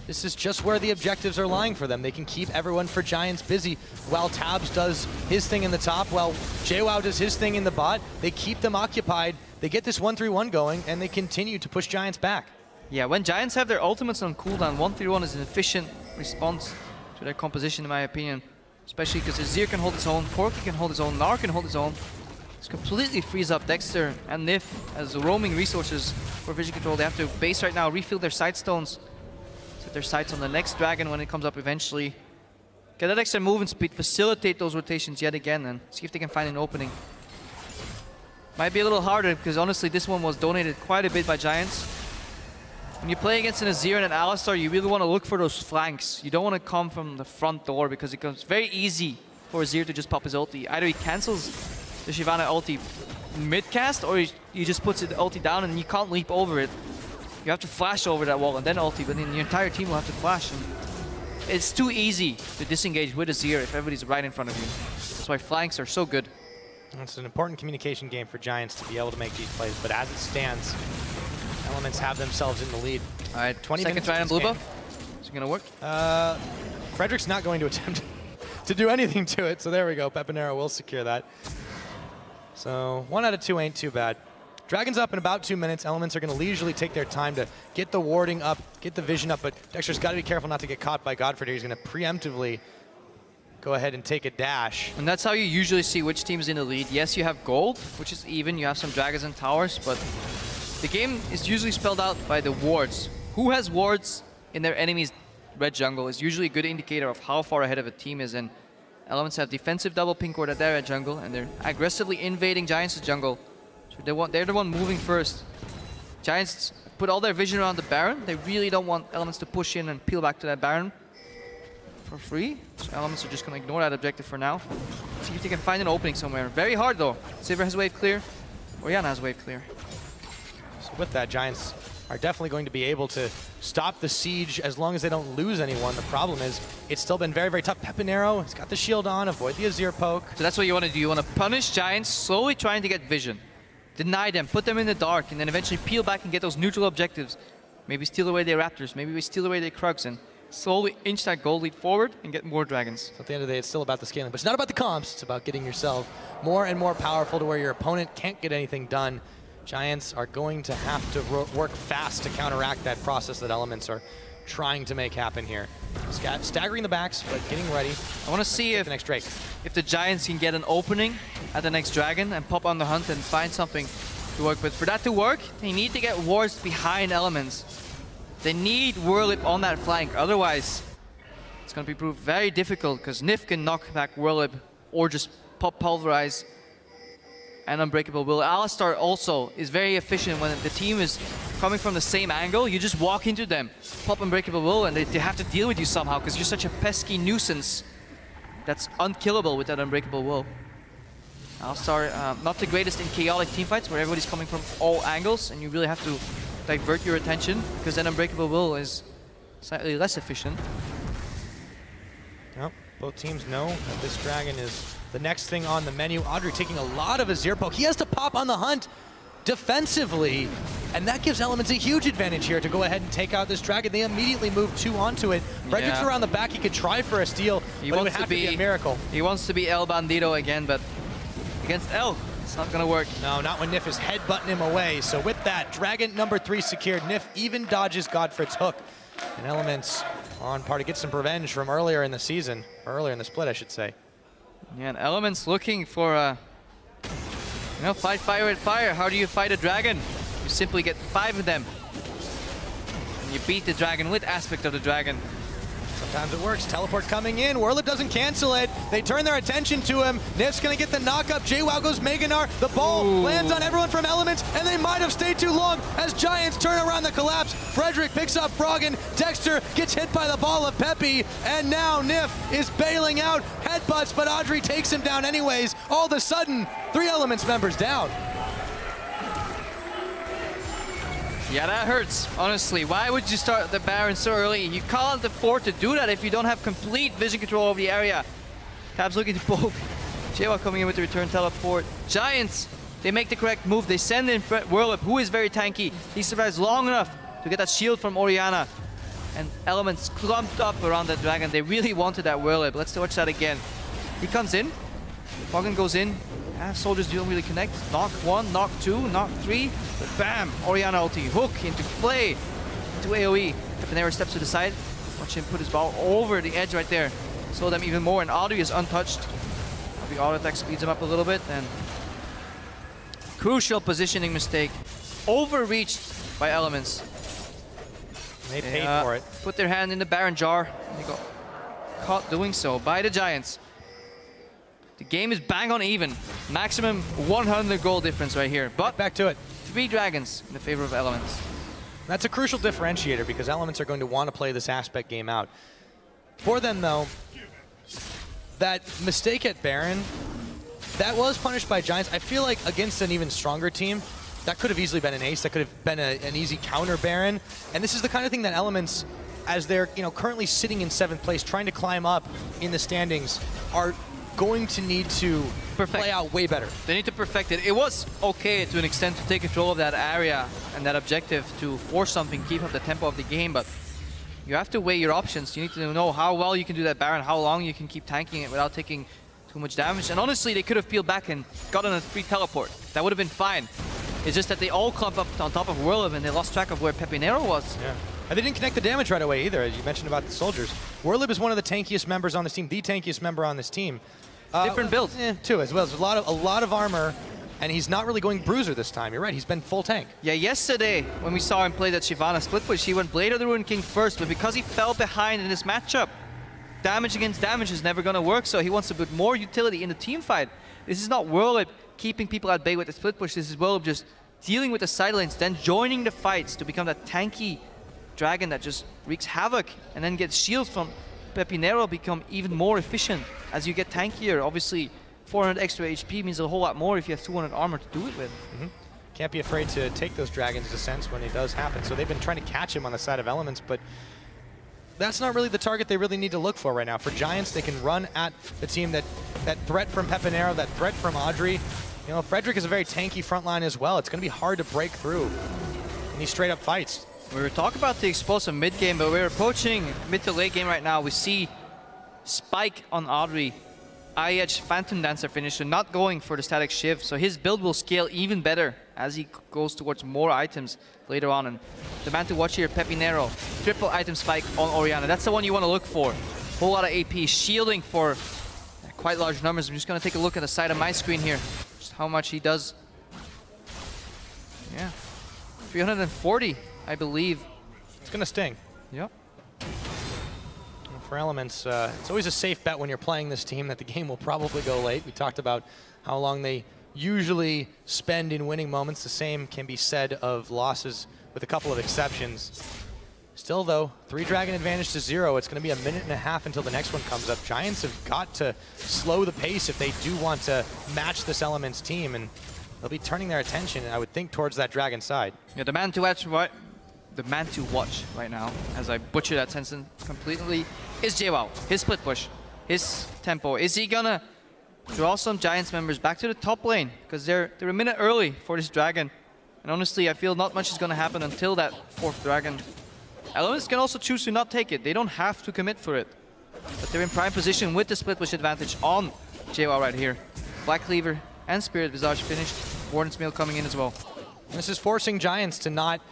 This is just where the objectives are lying for them. They can keep everyone for Giants busy while Tabs does his thing in the top, while JWoww does his thing in the bot. They keep them occupied. They get this 1-3-1 going, and they continue to push Giants back.
Yeah, when Giants have their ultimates on cooldown, 1-3-1 is an efficient response to their composition, in my opinion. Especially because Azir can hold his own, Corki can hold his own, Gnar can hold his own. This completely frees up Dexter and Nif as roaming resources for vision control. They have to base right now, refill their sight stones, set their sights on the next dragon when it comes up eventually. Get that extra movement speed, facilitate those rotations yet again, and see if they can find an opening. Might be a little harder because honestly this one was donated quite a bit by Giants. When you play against an Azir and an Alistar, you really want to look for those flanks. You don't want to come from the front door because it becomes very easy for Azir to just pop his ulti. Either he cancels the Shyvana ulti mid-cast, or he just puts the ulti down and you can't leap over it. You have to flash over that wall and then ulti, but then your entire team will have to flash. And it's too easy to disengage with Azir if everybody's right in front of you. That's why flanks are so good.
It's an important communication game for Giants to be able to make these plays, but as it stands, Elements have themselves in the lead.
All right, 20 minutes. Second try on blue buff. Is it going to work?
Frederick's not going to attempt to do anything to it, so there we go. Pepinero will secure that. So 1 out of 2 ain't too bad. Dragon's up in about 2 minutes. Elements are going to leisurely take their time to get the warding up, get the vision up, but Dexter's got to be careful not to get caught by Godford here. He's going to preemptively go ahead and take a dash.
And that's how you usually see which team is in the lead. Yes, you have gold, which is even. You have some dragons and towers, but the game is usually spelled out by the wards. Who has wards in their enemy's red jungle is usually a good indicator of how far ahead of a team is. And Elements have defensive double pink ward at their red jungle, and they're aggressively invading Giants' jungle. So they're the one moving first. Giants put all their vision around the Baron. They really don't want Elements to push in and peel back to that Baron for free. So Elements are just going to ignore that objective for now. See if they can find an opening somewhere. Very hard though. Sivir has wave clear. Orianna has wave clear.
So with that, Giants are definitely going to be able to stop the siege as long as they don't lose anyone. The problem is, it's still been very, very tough. Pepinero, he's got the shield on, avoid the Azir poke.
So that's what you want to do. You want to punish Giants, slowly trying to get vision. Deny them, put them in the dark, and then eventually peel back and get those neutral objectives. Maybe steal away their Raptors, maybe we steal away their Krugs, and slowly inch that gold lead forward and get more dragons.
So at the end of the day, it's still about the scaling, but it's not about the comps. It's about getting yourself more and more powerful to where your opponent can't get anything done. Giants are going to have to work fast to counteract that process that Elements are trying to make happen here. Staggering the backs, but getting ready.
I want to see if the Giants can get an opening at the next dragon and pop on the hunt and find something to work with. For that to work, they need to get wards behind Elements. They need Whirlip on that flank, otherwise it's going to be proved very difficult because Nif can knock back Whirlip or just pop Pulverize and Unbreakable Will. Alistar also is very efficient when the team is coming from the same angle. You just walk into them, pop Unbreakable Will, and they have to deal with you somehow because you're such a pesky nuisance that's unkillable with that Unbreakable Will. Alistar, not the greatest in chaotic teamfights where everybody's coming from all angles and you really have to divert your attention because then Unbreakable Will is slightly less efficient.
Yep, both teams know that this dragon is the next thing on the menu. Audrey taking a lot of Azir poke. He has to pop on the hunt defensively, and that gives Elements a huge advantage here to go ahead and take out this dragon. They immediately move 2 onto it. Frederick's around the back. He could try for a steal, but it would have to be a miracle.
He wants to be El Bandito again, but against El, it's not going to work.
No, not when Nif is headbutting him away. So with that, dragon number 3 secured. Nif even dodges Godfred's hook. And Elements on par to get some revenge from earlier in the season, or earlier in the split, I should say.
Yeah, and Elements looking for fight fire with fire. How do you fight a dragon? You simply get 5 of them. And you beat the dragon with aspect of the dragon.
Sometimes it works. Teleport coming in. Whirlip doesn't cancel it. They turn their attention to him. Nif's going to get the knock-up. JWoww goes Meganar. The ball lands on everyone from Elements, and they might have stayed too long as Giants turn around the collapse. Frederick picks up Froggen. Dexter gets hit by the ball of Peppy, and now Nif is bailing out. Headbutts, but Audrey takes him down anyways. All of a sudden, 3 Elements members down.
Yeah, that hurts, honestly. Why would you start the Baron so early? You can't afford to do that if you don't have complete vision control over the area. Tab's looking to poke. JWoww coming in with the return teleport. Giants, they make the correct move. They send in Whirlip, who is very tanky. He survives long enough to get that shield from Orianna. And Elements clumped up around that dragon. They really wanted that Whirlip. Let's watch that again. He comes in. Froggen goes in. Soldiers don't really connect. Knock 1, knock 2, knock 3. But bam! Orianna ulti. Hook into play. Into AoE. Pepinero steps to the side. Watch him put his ball over the edge right there. Slow them even more. And Audrey is untouched. The auto attack speeds him up a little bit. And crucial positioning mistake. Overreached by Elements.
They paid for it.
Put their hand in the Baron jar. They got caught doing so by the Giants. The game is bang on even. Maximum 100 goal difference right here. But
back to it.
3 dragons in the favor of Elements.
That's a crucial differentiator because Elements are going to want to play this aspect game out. For them, though, that mistake at Baron, that was punished by Giants. I feel like against an even stronger team, that could have easily been an ace. That could have been an easy counter Baron. And this is the kind of thing that Elements, as they're currently sitting in 7th place, trying to climb up in the standings, are going to need to play out way better.
They need to perfect it. It was okay to an extent to take control of that area and that objective to force something, keep up the tempo of the game, but you have to weigh your options. You need to know how well you can do that Baron, how long you can keep tanking it without taking too much damage. And honestly, they could have peeled back and gotten a free teleport. That would have been fine. It's just that they all clump up on top of Whirlip and they lost track of where Pepinero was.
Yeah. And they didn't connect the damage right away either, as you mentioned about the soldiers. Whirlip is one of the tankiest members on this team, the tankiest member on this team.
Different build.
Too, as well. There's a lot of armor, and he's not really going Bruiser this time. You're right, he's been full tank.
Yeah, yesterday, when we saw him play that Shyvana split push, he went Blade of the Ruined King first, but because he fell behind in this matchup, damage against damage is never going to work, so he wants to put more utility in the team fight. This is not Whirlip keeping people at bay with the split push, this is Whirlip just dealing with the side lanes, then joining the fights to become that tanky dragon that just wreaks havoc, and then gets shields from Pepinero, become even more efficient as you get tankier. Obviously, 400 extra HP means a whole lot more if you have 200 armor to do it with.
Can't be afraid to take those Dragon's Descents when it does happen. So they've been trying to catch him on the side of Elements, but that's not really the target they really need to look for right now. For Giants, they can run at the team that threat from Pepinero, that threat from Audrey. You know, Frederick is a very tanky front line as well. It's going to be hard to break through in these straight-up fights.
We were talking about the explosive mid game, but we're approaching mid to late game right now. We see Spike on Audrey. IH Phantom Dancer finisher not going for the static shiv, so his build will scale even better as he goes towards more items later on. And the man to watch here, Pepinero, triple item spike on Orianna. That's the one you want to look for. Whole lot of AP, shielding for quite large numbers. I'm just going to take a look at the side of my screen here, just how much he does. Yeah, 340, I believe.
It's going to sting.
Yep.
For Elements, it's always a safe bet when you're playing this team that the game will probably go late. We talked about how long they usually spend in winning moments. The same can be said of losses with a couple of exceptions. Still though, 3 Dragon advantage to 0. It's going to be a minute and a half until the next one comes up. Giants have got to slow the pace if they do want to match this Elements team, and they'll be turning their attention, I would think, towards that Dragon side.
Yeah, the man to watch right now, as I butcher that sentence completely, is JWoww. His split push, his tempo. Is he gonna draw some Giants members back to the top lane? Because they're a minute early for this Dragon. And honestly, I feel not much is gonna happen until that 4th Dragon. Elements can also choose to not take it. They don't have to commit for it. But they're in prime position with the split push advantage on JWoww right here. Black Cleaver and Spirit Visage finished. Warden's Mail coming in as well.
And this is forcing Giants to not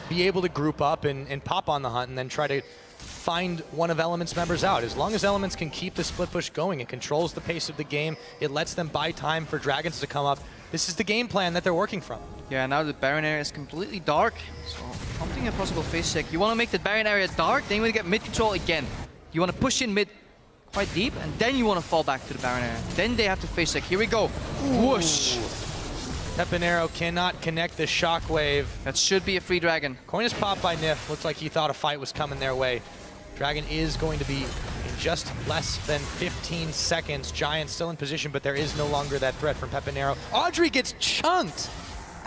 be able to group up and pop on the hunt and then try to find one of Elements members out. As long as Elements can keep the split push going, it controls the pace of the game. It lets them buy time for Dragons to come up. This is the game plan that they're working from.
Yeah, now the Baron area is completely dark. So prompting a possible face check. You want to make the Baron area dark, then you want to get mid control again. You want to push in mid quite deep, and then you want to fall back to the Baron area. Then they have to face check. Here we go. Whoosh!
Pepinero cannot connect the shockwave.
That should be a free Dragon.
Coin is popped by Nif. Looks like he thought a fight was coming their way. Dragon is going to be in just less than 15 seconds. Giants still in position, but there is no longer that threat from Pepinero. Audrey gets chunked.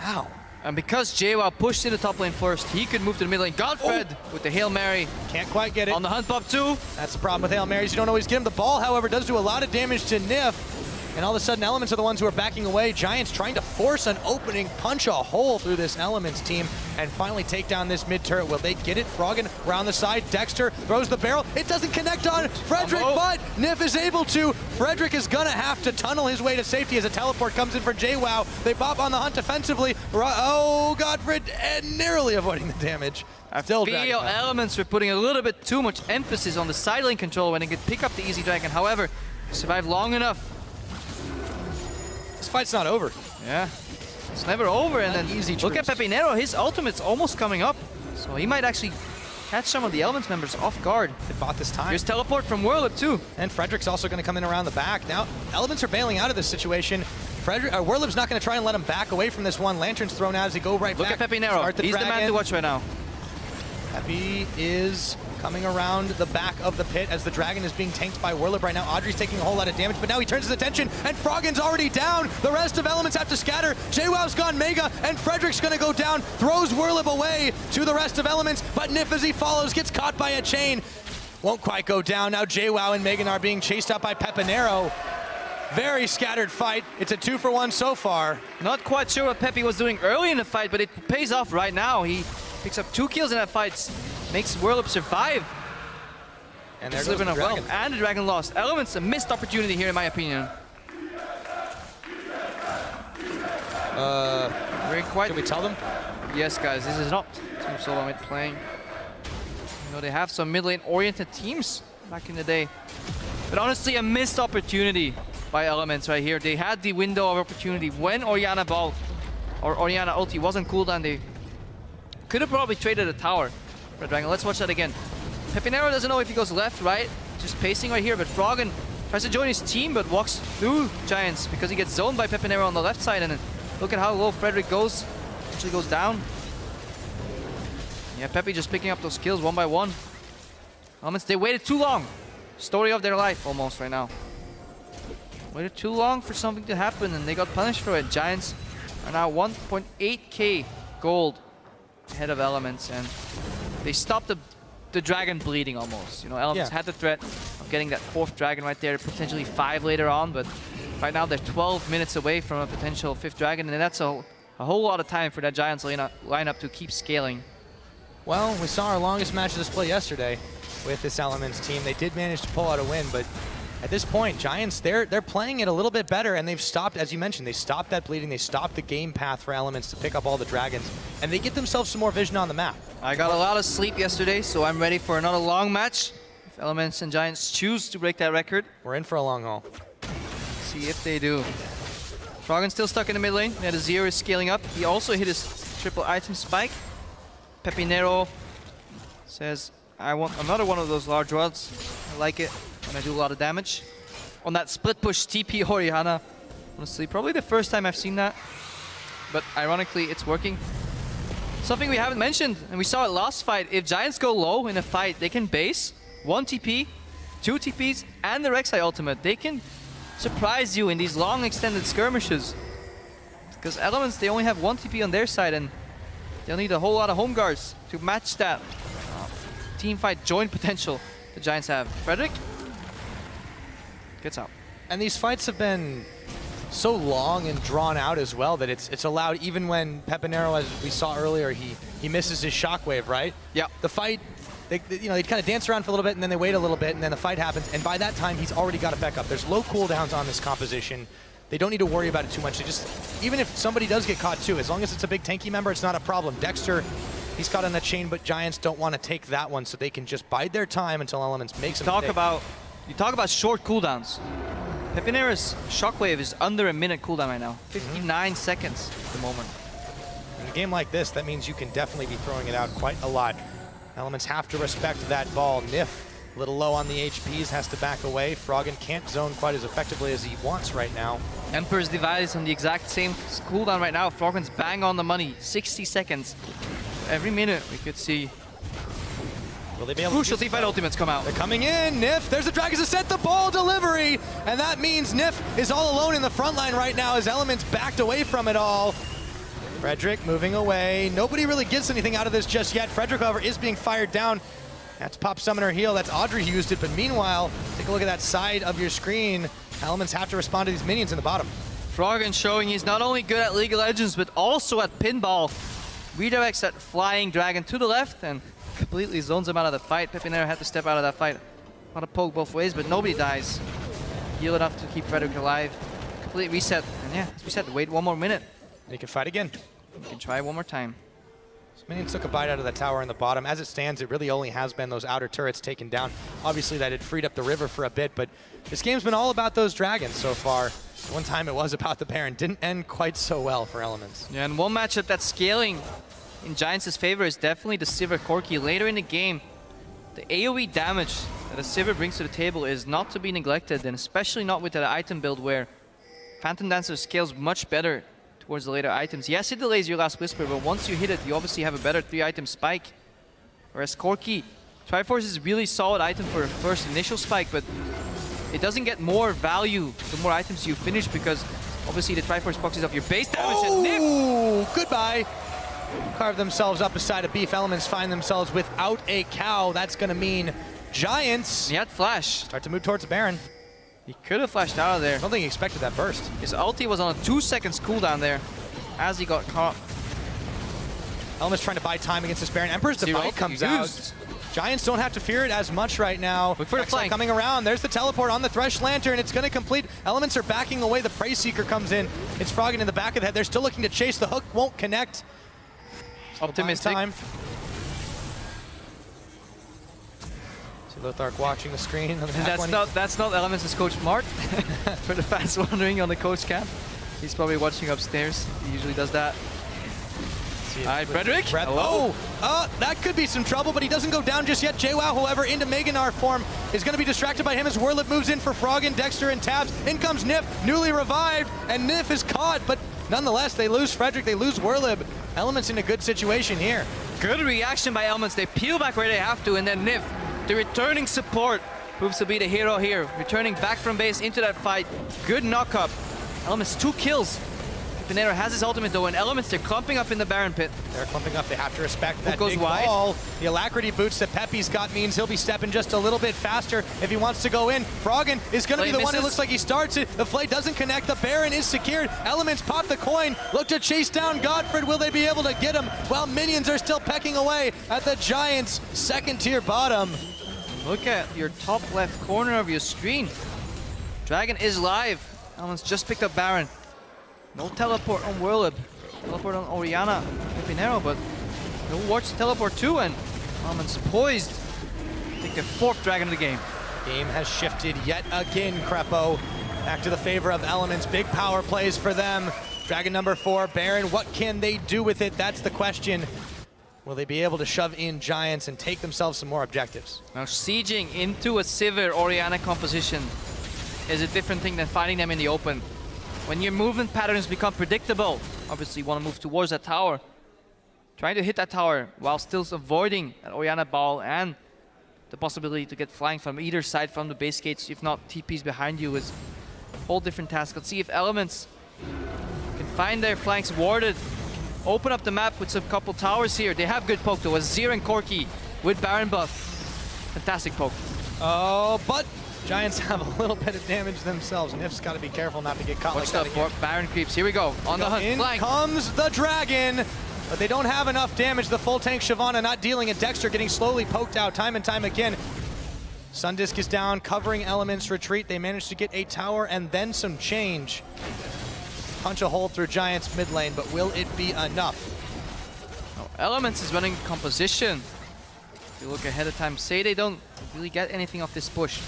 Ow.
And because JWoww pushed in the top lane first, he could move to the mid lane. Godfred with the Hail Mary.
Can't quite get it.
On the hunt pop too.
That's the problem with Hail Marys. You don't always get him. The ball, however, does do a lot of damage to Nif. And all of a sudden, Elements are the ones who are backing away. Giants trying to force an opening, punch a hole through this Elements team, and finally take down this mid turret. Will they get it? Froggen around the side. Dexter throws the barrel. It doesn't connect on Frederick, but Nif is able to. Frederick is gonna have to tunnel his way to safety as a teleport comes in for JWoww. They pop on the hunt defensively. Oh, Godfred, and narrowly avoiding the damage.
I feel Elements were putting a little bit too much emphasis on the side lane control when they could pick up the easy Dragon. However, survived long enough.
This fight's not over.
Yeah, it's never over. And then
easy
look at Pepinero, his ultimate's almost coming up. So he might actually catch some of the Elements members off guard.
They bought this time.
Here's teleport from Whirlip too.
And Frederick's also going to come in around the back. Now, Elements are bailing out of this situation. Whirlip's not going to try and let him back away from this one. Lantern's thrown out as he go right
back. Look at Pepinero. He's the man to watch right now.
Peppy is coming around the back of the pit as the Dragon is being tanked by Whirlip right now. Audrey's taking a whole lot of damage, but now he turns his attention, and Froggen's already down. The rest of Elements have to scatter. JWoww's gone Mega, and Frederick's gonna go down, throws Whirlip away to the rest of Elements, but Nif, as he follows, gets caught by a chain. Won't quite go down. Now JWoww and Megan are being chased out by Pepinero. Very scattered fight. It's a 2-for-1 so far.
Not quite sure what Peppy was doing early in the fight, but it pays off right now. He picks up 2 kills in that fight, makes Whirlip survive.
And there goes the Dragon.
And the Dragon lost. Elements, a missed opportunity here in my opinion.
Can we tell them?
Yes, guys, this is not Team Solo mid playing. You know, they have some mid lane oriented teams back in the day. But honestly, a missed opportunity by Elements right here. They had the window of opportunity when Orianna ball or Orianna ulti wasn't cooldown. They could have probably traded a tower for Dragon. Let's watch that again. Pepinero doesn't know if he goes left, right, just pacing right here, but Froggen tries to join his team but walks through Giants because he gets zoned by Pepinero on the left side, and then look at how low Frederick goes. Actually goes down. Yeah, Peppy just picking up those kills one by one. Elements, they waited too long. Story of their life almost right now. Waited too long for something to happen, and they got punished for it. Giants are now 1.8k gold ahead of Elements, and they stopped the dragon bleeding almost. You know, Elements had the threat of getting that 4th dragon right there, potentially 5 later on, but right now they're 12 minutes away from a potential 5th dragon, and that's a whole lot of time for that Giants lineup to keep scaling.
Well, we saw our longest match of display yesterday with this Elements team. They did manage to pull out a win, but at this point, Giants, they're playing it a little bit better, and they've stopped, as you mentioned, they stopped that bleeding, they stopped the game path for Elements to pick up all the dragons, and they get themselves some more vision on the map.
I got a lot of sleep yesterday, so I'm ready for another long match. If Elements and Giants choose to break that record,
we're in for a long haul.
See if they do. Froggen's still stuck in the mid lane. Now the Zero is scaling up. He also hit his triple item spike. Pepinero says, I want another one of those large rods. I like it when I do a lot of damage. On that split push TP Oriana. Honestly, probably the first time I've seen that. But ironically, it's working. Something we haven't mentioned, and we saw it last fight. If Giants go low in a fight, they can base 1 TP, 2 TPs, and the Rek'Sai ultimate. They can surprise you in these long extended skirmishes. Because Elements, they only have 1 TP on their side, and they'll need a whole lot of home guards to match that team fight joint potential the Giants have. Frederick gets out.
And these fights have been so long and drawn out as well that it's allowed, even when Pepinero, as we saw earlier, he misses his shockwave, right?
Yeah.
The fight, they kind of dance around for a little bit, and then they wait a little bit, and then the fight happens, and by that time, he's already got a backup. There's low cooldowns on this composition. They don't need to worry about it too much. They just, even if somebody does get caught too, as long as it's a big tanky member, it's not a problem. Dexter, he's caught on that chain, but Giants don't want to take that one, so they can just bide their time until Elements makes a mistake.
You talk about short cooldowns. Pepinero's shockwave is under a minute cooldown right now. 59 seconds at the moment.
In a game like this, that means you can definitely be throwing it out quite a lot. Elements have to respect that ball. Nif, a little low on the HPs, has to back away. Froggen can't zone quite as effectively as he wants right now.
Emperor's Device on the exact same cooldown right now. Froggen's bang on the money. 60 seconds. Every minute we could see
Will they be able
crucial
to
teamfight ultimates come out.
They're coming in. Nif, there's the Dragon's Ascent, the ball delivery, and that means Nif is all alone in the front line right now as Elements backed away from it all. Frederick moving away. Nobody really gets anything out of this just yet. Frederick, however, is being fired down. That's Pop Summoner heal. That's Audrey who used it, but meanwhile, take a look at that side of your screen. Elements have to respond to these minions in the bottom.
Froggen showing he's not only good at League of Legends, but also at pinball. Redirects that flying dragon to the left and completely zones him out of the fight. Pepinero had to step out of that fight. Want to poke both ways, but nobody dies. Heal enough to keep Frederick alive. Complete reset. And yeah, as we said, wait 1 more minute.
They can fight again.
We can try one more time.
So minions took a bite out of the tower in the bottom. As it stands, it really only has been those outer turrets taken down. Obviously, that had freed up the river for a bit, but this game's been all about those dragons so far. One time it was about the Baron. Didn't end quite so well for Elements.
Yeah, and one matchup that's scaling in Giants' favor is definitely the Sivir Corki. Later in the game, the AoE damage that a Sivir brings to the table is not to be neglected, and especially not with that item build where Phantom Dancer scales much better towards the later items. Yes, it delays your last Whisper, but once you hit it, you obviously have a better 3-item spike. Whereas Corki, Triforce is a really solid item for a first initial spike, but it doesn't get more value the more items you finish because obviously the Triforce proxies off your base damage and Nip.
Oh, goodbye. Carve themselves up a side of beef. Elements find themselves without a cow. That's going to mean Giants
He had flash.
start to move towards the Baron.
He could have flashed out of there.
I don't think he expected that burst.
His ulti was on a 2 seconds cooldown there as he got caught.
Elements trying to buy time against this Baron. Emperor's
Zero
Divide comes out.
used.
Giants don't have to fear it as much right now.
Look for the
Rek'Sai
flank.
coming around. There's the teleport on the Thresh Lantern. It's going to complete. Elements are backing away. The Prey Seeker comes in. It's Froggen in the back of the head. They're still looking to chase. The hook won't connect.
Optimistic.
Time. See Lothark watching the screen. On the back one.
That's not Elements' coach Mark. For the fans wondering on the coach cam. He's probably watching upstairs. He usually does that. All right, Frederick.
Oh, that could be some trouble, but he doesn't go down just yet. JWoww, however, into Meganar form is going to be distracted by him as Whirlip moves in for Froggen, Dexter, and Tabs. In comes Nif, newly revived, and Nif is caught, but nonetheless, they lose Frederick, they lose Whirlip. Elements in a good situation here.
Good reaction by Elements. They peel back where they have to, and then Nif, the returning support, proves to be the hero here. Returning back from base into that fight. Good knock-up. Elements 2 kills. Pinero has his ultimate though, and Elements, they're clumping up in the Baron pit.
They're clumping up. They have to respect that
goes
big
wide.
ball. The alacrity boots that Pepe's got means he'll be stepping just a little bit faster if he wants to go in. Froggen is going to be the one who looks like he starts it. The Flay doesn't connect. The Baron is secured. Elements pop the coin. Look to chase down Godfred. Will they be able to get him? While minions are still pecking away at the Giants' second-tier bottom.
Look at your top left corner of your screen. Dragon is live. Elements just picked up Baron. No teleport on Whirlib. Teleport on Orianna and Pinero, but no watch teleport too, and Elements poised. Take the 4th Dragon of the game.
Game has shifted yet again, Crepo. Back to the favor of Elements. Big power plays for them. Dragon number 4, Baron. What can they do with it? That's the question. Will they be able to shove in Giants and take themselves some more objectives?
Now sieging into a Sivir Orianna composition is a different thing than fighting them in the open. When your movement patterns become predictable, obviously you want to move towards that tower. Trying to hit that tower while still avoiding that Orianna ball and the possibility to get flying from either side from the base gates, if not TPs behind you, is a whole different task. Let's see if Elements can find their flanks warded, open up the map with some couple towers here. They have good poke though, Azir and Corki with Baron buff. Fantastic poke.
Oh, but Giants have a little bit of damage themselves. Nif's got to be careful not to get caught like that again.
Baron creeps. Here we go. On the hunt.
In
Flank.
comes the Dragon, but they don't have enough damage. The full tank Shyvana not dealing, and Dexter getting slowly poked out time and time again. Sundisk is down, covering Elements retreat. They managed to get a tower and then some change. Punch a hole through Giants mid lane, but will it be enough?
Oh, Elements is running composition. If you look ahead of time, say they don't really get anything off this push.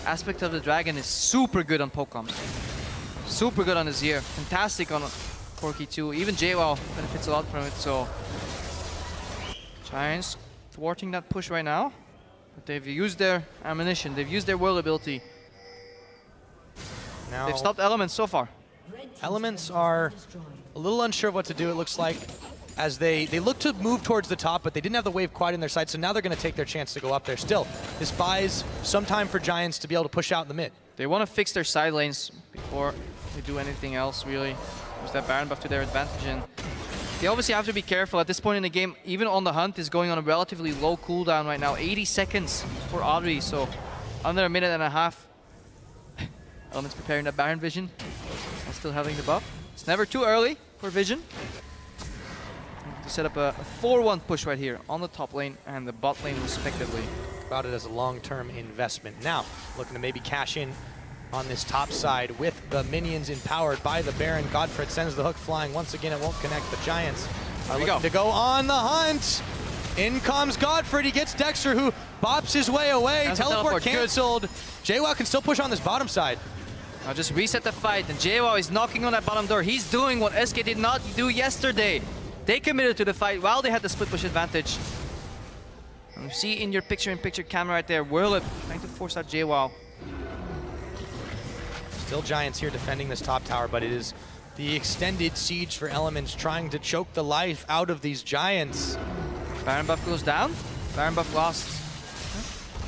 Aspect of the Dragon is super good on Pokecoms. Super good on Azir. Fantastic on Corki too. Even JWoww benefits a lot from it, so Giants thwarting that push right now. But they've used their ammunition. They've used their whirl ability.
Now,
they've stopped Elements so far.
Elements are a little unsure of what to do, it looks like, as they look to move towards the top, but they didn't have the wave quite in their sight, so now they're going to take their chance to go up there. Still, this buys some time for Giants to be able to push out in the mid.
They want to fix their side lanes before they do anything else, really. Use that Baron buff to their advantage, and they obviously have to be careful. At this point in the game, even On the Hunt is going on a relatively low cooldown right now. 80 seconds for Audrey, so under a minute and a half. Elements preparing that Baron vision while still having the buff. It's never too early for vision. To set up a 4-1 push right here on the top lane and the bot lane respectively.
About it as a long-term investment. Now, looking to maybe cash in on this top side with the minions empowered by the Baron. Godfred sends the hook flying. Once again, it won't connect. The Giants are looking to go on the hunt. In comes Godfred. He gets Dexter, who bops his way away. Teleport canceled. JWoww can still push on this bottom side.
I'll just reset the fight, and JWoww is knocking on that bottom door. He's doing what SK did not do yesterday. They committed to the fight while they had the split push advantage. And you see in your picture-in-picture camera right there, Whirlip trying to force out JWoww.
Still Giants here defending this top tower, but it is the extended siege for Elements trying to choke the life out of these Giants.
Baron buff goes down. Baron buff lost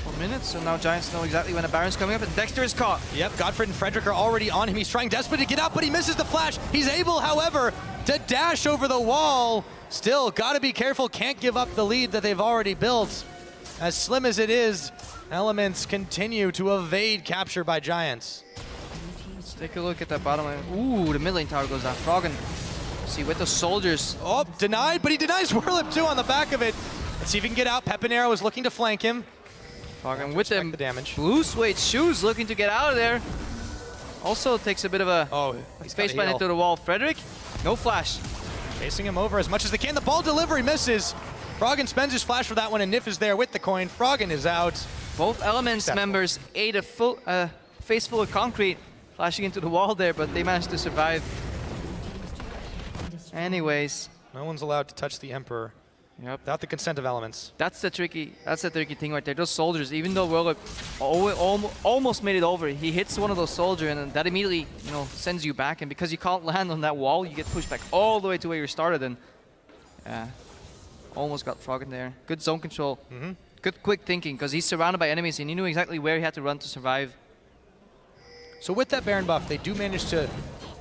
4 minutes, so now Giants know exactly when a Baron's coming up, and Dexter is caught.
Yep, Godfred and Frederick are already on him. He's trying desperately to get out, but he misses the flash. He's able, however, to dash over the wall. Still, gotta be careful, can't give up the lead that they've already built. As slim as it is, Elements continue to evade capture by Giants.
Let's take a look at that bottom lane. Ooh, the mid lane tower goes down. Froggen, see, with the soldiers.
Oh, denied, but he denies Whirlip too on the back of it. Let's see if he can get out. Pepinero is looking to flank him.
Froggen with them
the damage.
blue suede shoes looking to get out of there. Also takes a bit of a face plant into the wall. Frederick, no flash.
Chasing him over as much as they can. The ball delivery misses. Froggen spends his flash for that one, and Nif is there with the coin. Froggen is out.
Both Elements members ate a full face full of concrete, flashing into the wall there, but they managed to survive. Anyways.
No one's allowed to touch the Emperor.
Yep.
Without the consent of Elements.
That's the tricky thing right there. Those soldiers, even though Whirlip almost made it over, he hits one of those soldiers, and that immediately, you know, sends you back. And because you can't land on that wall, you get pushed back all the way to where you started. And almost got Froggen there. Good zone control. good quick thinking, because he's surrounded by enemies and he knew exactly where he had to run to survive.
So with that Baron buff, they do manage to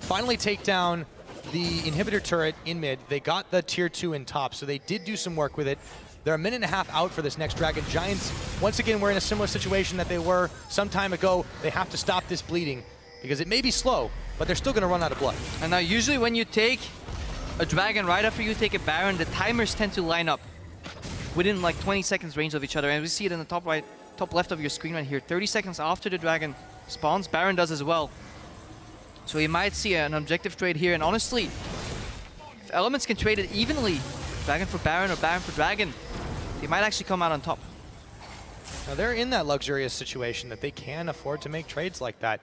finally take down the inhibitor turret in mid. They got the tier 2 in top, so they did do some work with it. They're a minute and a half out for this next dragon. Giants, once again, we're in a similar situation that they were some time ago. They have to stop this bleeding because it may be slow, but they're still going to run out of blood.
And now usually when you take a dragon right after you take a Baron, the timers tend to line up within like 20 seconds range of each other. And we see it in the top right, top left of your screen right here. 30 seconds after the dragon spawns, Baron does as well. So you might see an objective trade here. And honestly, if Elements can trade it evenly, dragon for Baron or Baron for dragon, they might actually come out on top.
Now they're in that luxurious situation that they can afford to make trades like that.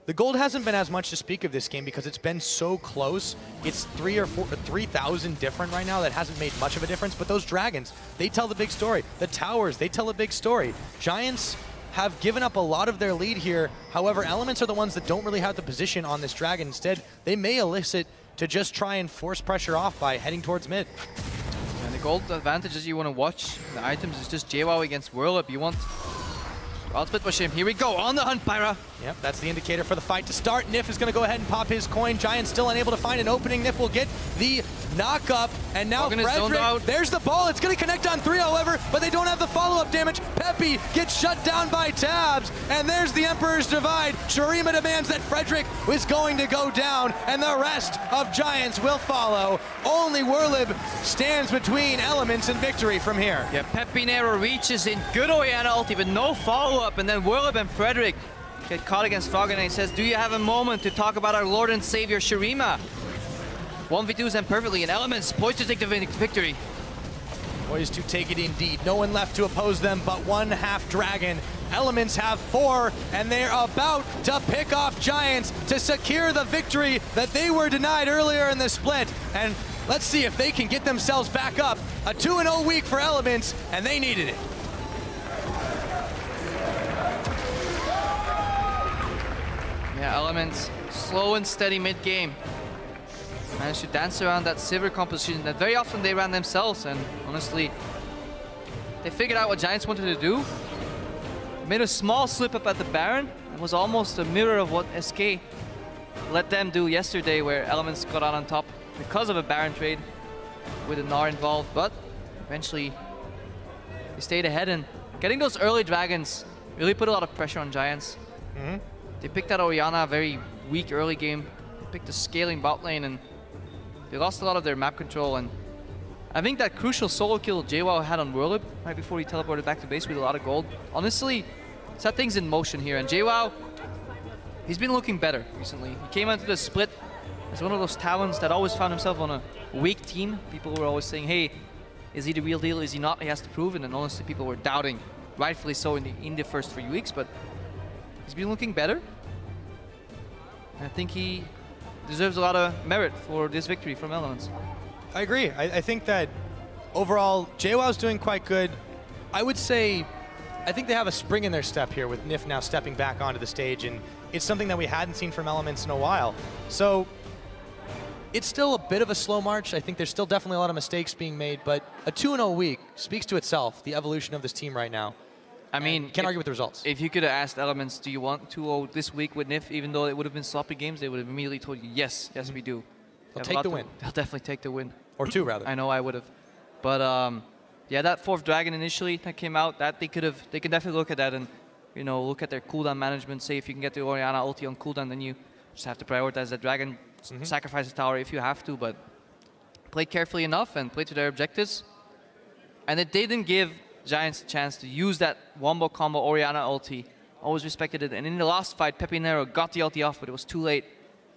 The gold hasn't been as much to speak of this game because it's been so close. It's 3,000 different right now. That hasn't made much of a difference, but those dragons, they tell the big story. The towers, they tell a big story. Giants have given up a lot of their lead here. However, Elements are the ones that don't really have the position on this dragon. Instead, they may elicit to just try and force pressure off by heading towards mid.
And the gold advantages you want to watch, the items, is just JWoww against Whirlup. You want Outsplit push him. Here we go, on the hunt, Pyra.
Yep, that's the indicator for the fight to start. Nif is going to go ahead and pop his coin. Giants still unable to find an opening. Nif will get the knock-up, and now Frederick, there's the ball. It's going to connect on 3, however, but they don't have the follow-up damage. Peppy gets shut down by Tabs, and there's the Emperor's Divide. Shurima demands that Frederick is going to go down, and the rest of Giants will follow. Only Whirlib stands between Elements and victory from here.
Yeah, Peppy Nero reaches in, good Orianna ulti, but no follow-up, and then Whirlib and Frederick get caught against Froggen, and he says, do you have a moment to talk about our Lord and Savior, Shurima? 1v2s them perfectly, and Elements poised to take the victory.
Poised to take it indeed. No one left to oppose them but one half dragon. Elements have 4, and they're about to pick off Giants to secure the victory that they were denied earlier in the split. And let's see if they can get themselves back up. A 2-0 week for Elements, and they needed it.
Yeah, Elements, slow and steady mid-game. Managed to dance around that Sivir composition that very often they ran themselves, and honestly, they figured out what Giants wanted to do. Made a small slip up at the Baron. It was almost a mirror of what SK let them do yesterday, where Elements got out on top because of a Baron trade with a Gnar involved, but eventually they stayed ahead, and getting those early dragons really put a lot of pressure on Giants. They picked out Orianna, a very weak early game. They picked a scaling bot lane, and they lost a lot of their map control. And I think that crucial solo kill JWoww had on Whirlib right before he teleported back to base with a lot of gold, honestly set things in motion here. And JWoww, he's been looking better recently. He came into the split as one of those talents that always found himself on a weak team. People were always saying, hey, is he the real deal? Is he not? He has to prove it. And honestly, people were doubting, rightfully so, in the first 3 weeks. But he's been looking better. And I think he deserves a lot of merit for this victory from Elements.
I agree. I think that overall, JWoww's doing quite good. I would say, I think they have a spring in their step here with Nif now stepping back onto the stage, and it's something that we hadn't seen from Elements in a while. So it's still a bit of a slow march. I think there's still definitely a lot of mistakes being made, but a 2-0 week speaks to itself, the evolution of this team right now.
I mean,
can't argue with the results.
If you could have asked Elements, do you want 2-0 this week with Nif, even though it would have been sloppy games, they would have immediately told you, yes, yes, we do.
They'll take the win.
They'll definitely take the win.
Or 2, rather.
I know I would have. But yeah, that 4th dragon initially that came out, that they can definitely look at that and, you know, look at their cooldown management. Say if you can get the Orianna ulti on cooldown, then you just have to prioritize that dragon, sacrifice the tower if you have to, but play carefully enough and play to their objectives. And it didn't give Giants a chance to use that wombo combo Orianna ulti. Always respected it. And in the last fight, Peppy Nero got the ulti off, but it was too late.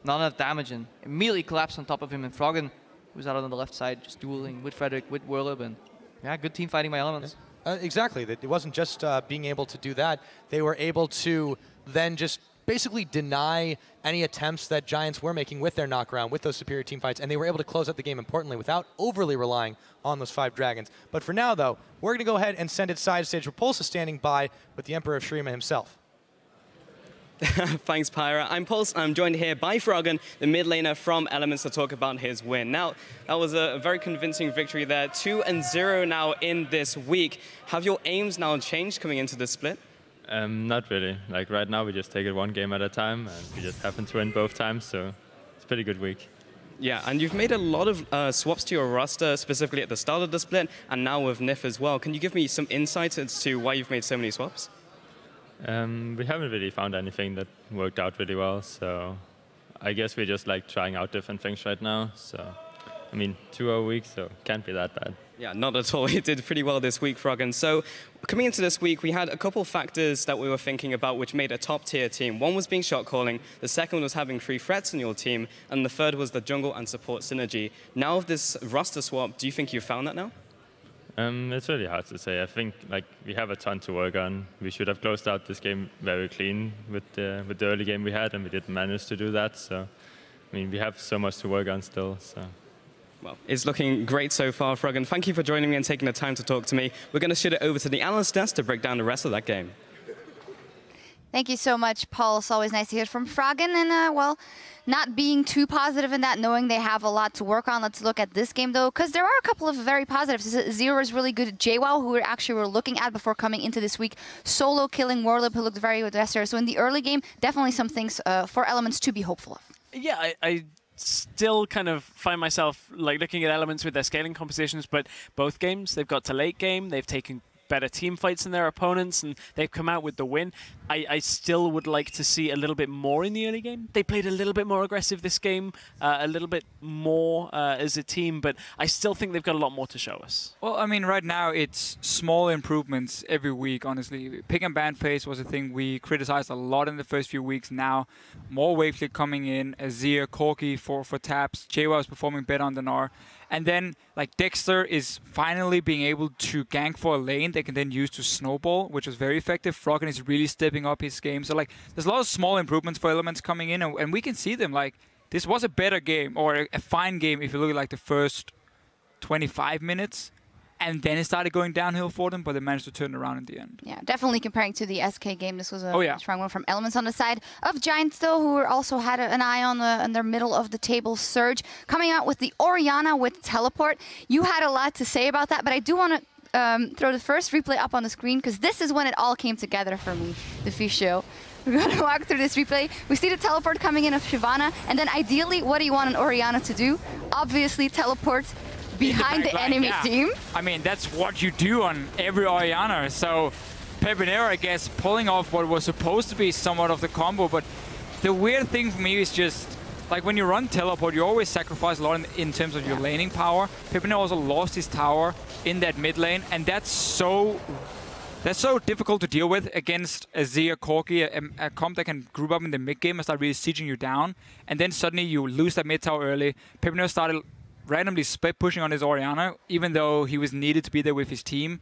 Not enough damage, and immediately collapsed on top of him. And Froggen was out on the left side, just dueling with Frederick, with Whirlib, and yeah, good team fighting by Elements.
Exactly. It wasn't just being able to do that. They were able to then just basically deny any attempts that Giants were making with their knockaround, with those superior team fights, and they were able to close out the game importantly without overly relying on those 5 dragons. But for now, though, we're going to go ahead and send it side stage. Repulsa standing by with the Emperor of Shurima himself.
Thanks, Pyra. I'm Pulse. I'm joined here by Froggen, the mid laner from Elements, to talk about his win. Now, that was a very convincing victory there. 2-0 now in this week. Have your aims now changed coming into this split?
Not really. Like right now, we just take it one game at a time, and we just happen to win both times, so it's a pretty good week.
Yeah, and you've made a lot of swaps to your roster, specifically at the start of the split, and now with NIF as well. Can you give me some insights as to why you've made so many swaps?
We haven't really found anything that worked out really well, so I guess we're just like trying out different things right now. So, I mean, 2 weeks, so can't be that bad.
Yeah, not at all. You did pretty well this week, Froggen. So coming into this week, we had a couple factors that we were thinking about which made a top-tier team. One was being shot calling, the second was having 3 threats in your team, and the third was the jungle and support synergy. Now with this roster swap, do you think you've found that now?
It's really hard to say. I think like we have a ton to work on. We should have closed out this game very clean with the early game we had, and we didn't manage to do that. So, I mean, we have so much to work on still. So.
Well, it's looking great so far, Froggen. Thank you for joining me and taking the time to talk to me. We're going to shoot it over to the analyst desk to break down the rest of that game.
Thank you so much, Paul. It's always nice to hear from Froggen. And, well, not being too positive in that, knowing they have a lot to work on. Let's look at this game, though, because there are a couple of very positives. Zero is really good. JWoww, who we actually were looking at before coming into this week, solo killing Warlip, who looked very good yesterday. So in the early game, definitely some things for Elements to be hopeful of.
Yeah, I still kind of find myself like looking at Elements with their scaling compositions, but both games, they've got to late game, they've taken better team fights than their opponents, and they've come out with the win. I still would like to see a little bit more in the early game. They played a little bit more aggressive this game, a little bit more as a team, but I still think they've got a lot more to show us.
Well, I mean, right now it's small improvements every week, honestly. Pick and ban phase was a thing we criticized a lot in the first few weeks. Now, more Wavelet coming in, Azir, Corki for taps, JWoww is performing better on the Gnar. And then, like, Dexter is finally being able to gank for a lane they can then use to snowball, which was very effective. Froggen is really stepping up his game. So, like, there's a lot of small improvements for Elements coming in, and we can see them. Like, this was a better game, or a fine game if you look at, like, the first 25 minutes. And then it started going downhill for them, but they managed to turn it around in the end.
Yeah, definitely comparing to the SK game, this was a strong one from Elements. On the side of Giants, though, who also had an eye on their middle of the table surge, coming out with the Orianna with teleport. You had a lot to say about that, but I do want to throw the first replay up on the screen, because this is when it all came together for me, the Fish Show. We're going to walk through this replay. We see the teleport coming in of Shyvana, and then ideally, what do you want an Orianna to do? Obviously, teleport behind the enemy team.
I mean, that's what you do on every Orianna. So Pepinero, I guess, pulling off what was supposed to be somewhat of the combo. But the weird thing for me is just, like, when you run teleport, you always sacrifice a lot in terms of your laning power. Pepinero also lost his tower in that mid lane, and that's so difficult to deal with against Azir, Corki, a comp that can group up in the mid game and start really sieging you down. And then suddenly you lose that mid tower early. Pepinero started randomly split pushing on his Orianna, even though he was needed to be there with his team.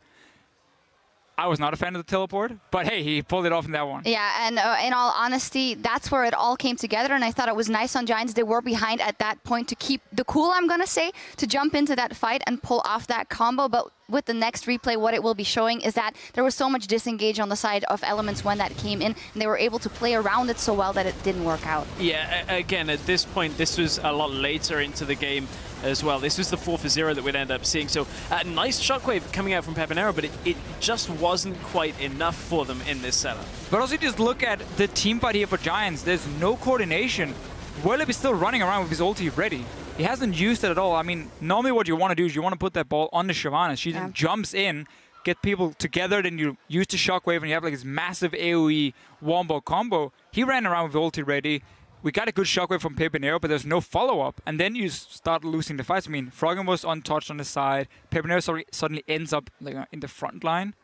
I was not a fan of the teleport, but hey, he pulled it off in that one.
Yeah, and in all honesty, that's where it all came together, and I thought it was nice on Giants. They were behind at that point to keep the cool, I'm going to say, to jump into that fight and pull off that combo, but with the next replay, what it will be showing is that there was so much disengage on the side of Elements when that came in, and they were able to play around it so well that it didn't work out.
Yeah, again, at this point, this was a lot later into the game as well. This was the 4-0 that we'd end up seeing. So a nice shockwave coming out from Pepinero, but it just wasn't quite enough for them in this setup.
But also just look at the team fight here for Giants. There's no coordination. Warlip is still running around with his ulti ready. He hasn't used it at all. I mean, normally what you want to do is you want to put that ball on the Shyvana. She then jumps in, get people together, then you use the shockwave and you have like this massive AoE wombo combo. He ran around with ulti ready. We got a good shockwave from Pepinero, but there's no follow-up. And then you start losing the fights. I mean, Froggen was untouched on the side. Pepinero suddenly ends up like in the front line.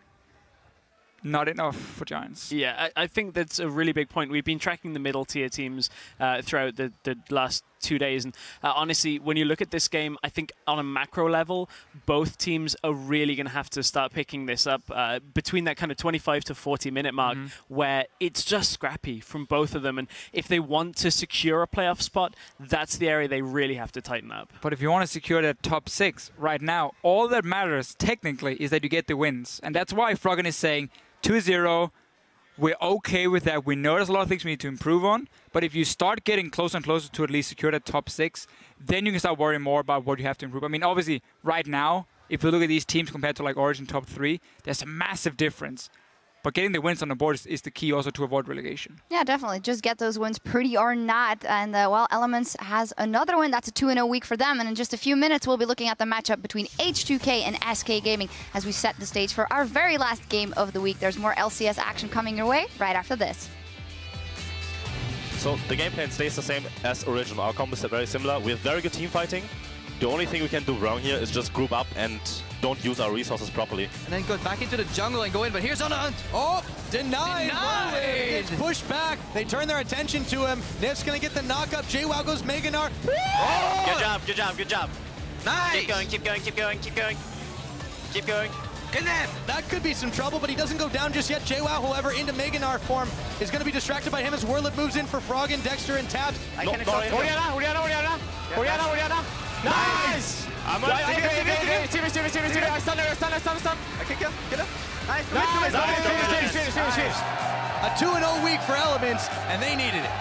Not enough for Giants.
Yeah, I think that's a really big point. We've been tracking the middle tier teams throughout the last 2 days. And honestly, when you look at this game, I think on a macro level, both teams are really going to have to start picking this up between that kind of 25 to 40 minute mark where it's just scrappy from both of them. And if they want to secure a playoff spot, that's the area they really have to tighten up.
But if you want to secure that top 6 right now, all that matters technically is that you get the wins. And that's why Froggen is saying 2-0, we're okay with that. We know there's a lot of things we need to improve on, but if you start getting closer and closer to at least secure that top 6, then you can start worrying more about what you have to improve. I mean, obviously, right now, if you look at these teams compared to like Origin top 3, there's a massive difference. But getting the wins on the board is the key also to avoid relegation.
Yeah, definitely. Just get those wins, pretty or not. And, well, Elements has another win. That's a 2-0 week for them. And in just a few minutes, we'll be looking at the matchup between H2K and SK Gaming as we set the stage for our very last game of the week. There's more LCS action coming your way right after this.
So the game plan stays the same as original. Our combos are very similar. We have very good team fighting. The only thing we can do wrong here is just group up and don't use our resources properly.
And then go back into the jungle and go in, but here's on the hunt.
Oh, denied! It's pushed back. They turn their attention to him. Nif's gonna get the knock-up. JWoww goes Meganar.
Oh! Good job, good job, good job.
Nice!
Keep going, keep going, keep going, keep going. Keep going.
That could be some trouble, but he doesn't go down just yet. JWoww, however, into Meganar form is going to be distracted by him as Werlip moves in for Froggen, Dexter, and Tabs.
Oriana! Nice! I'm on I can kill him. Nice!
A 2-0 week for Elements, and they needed it.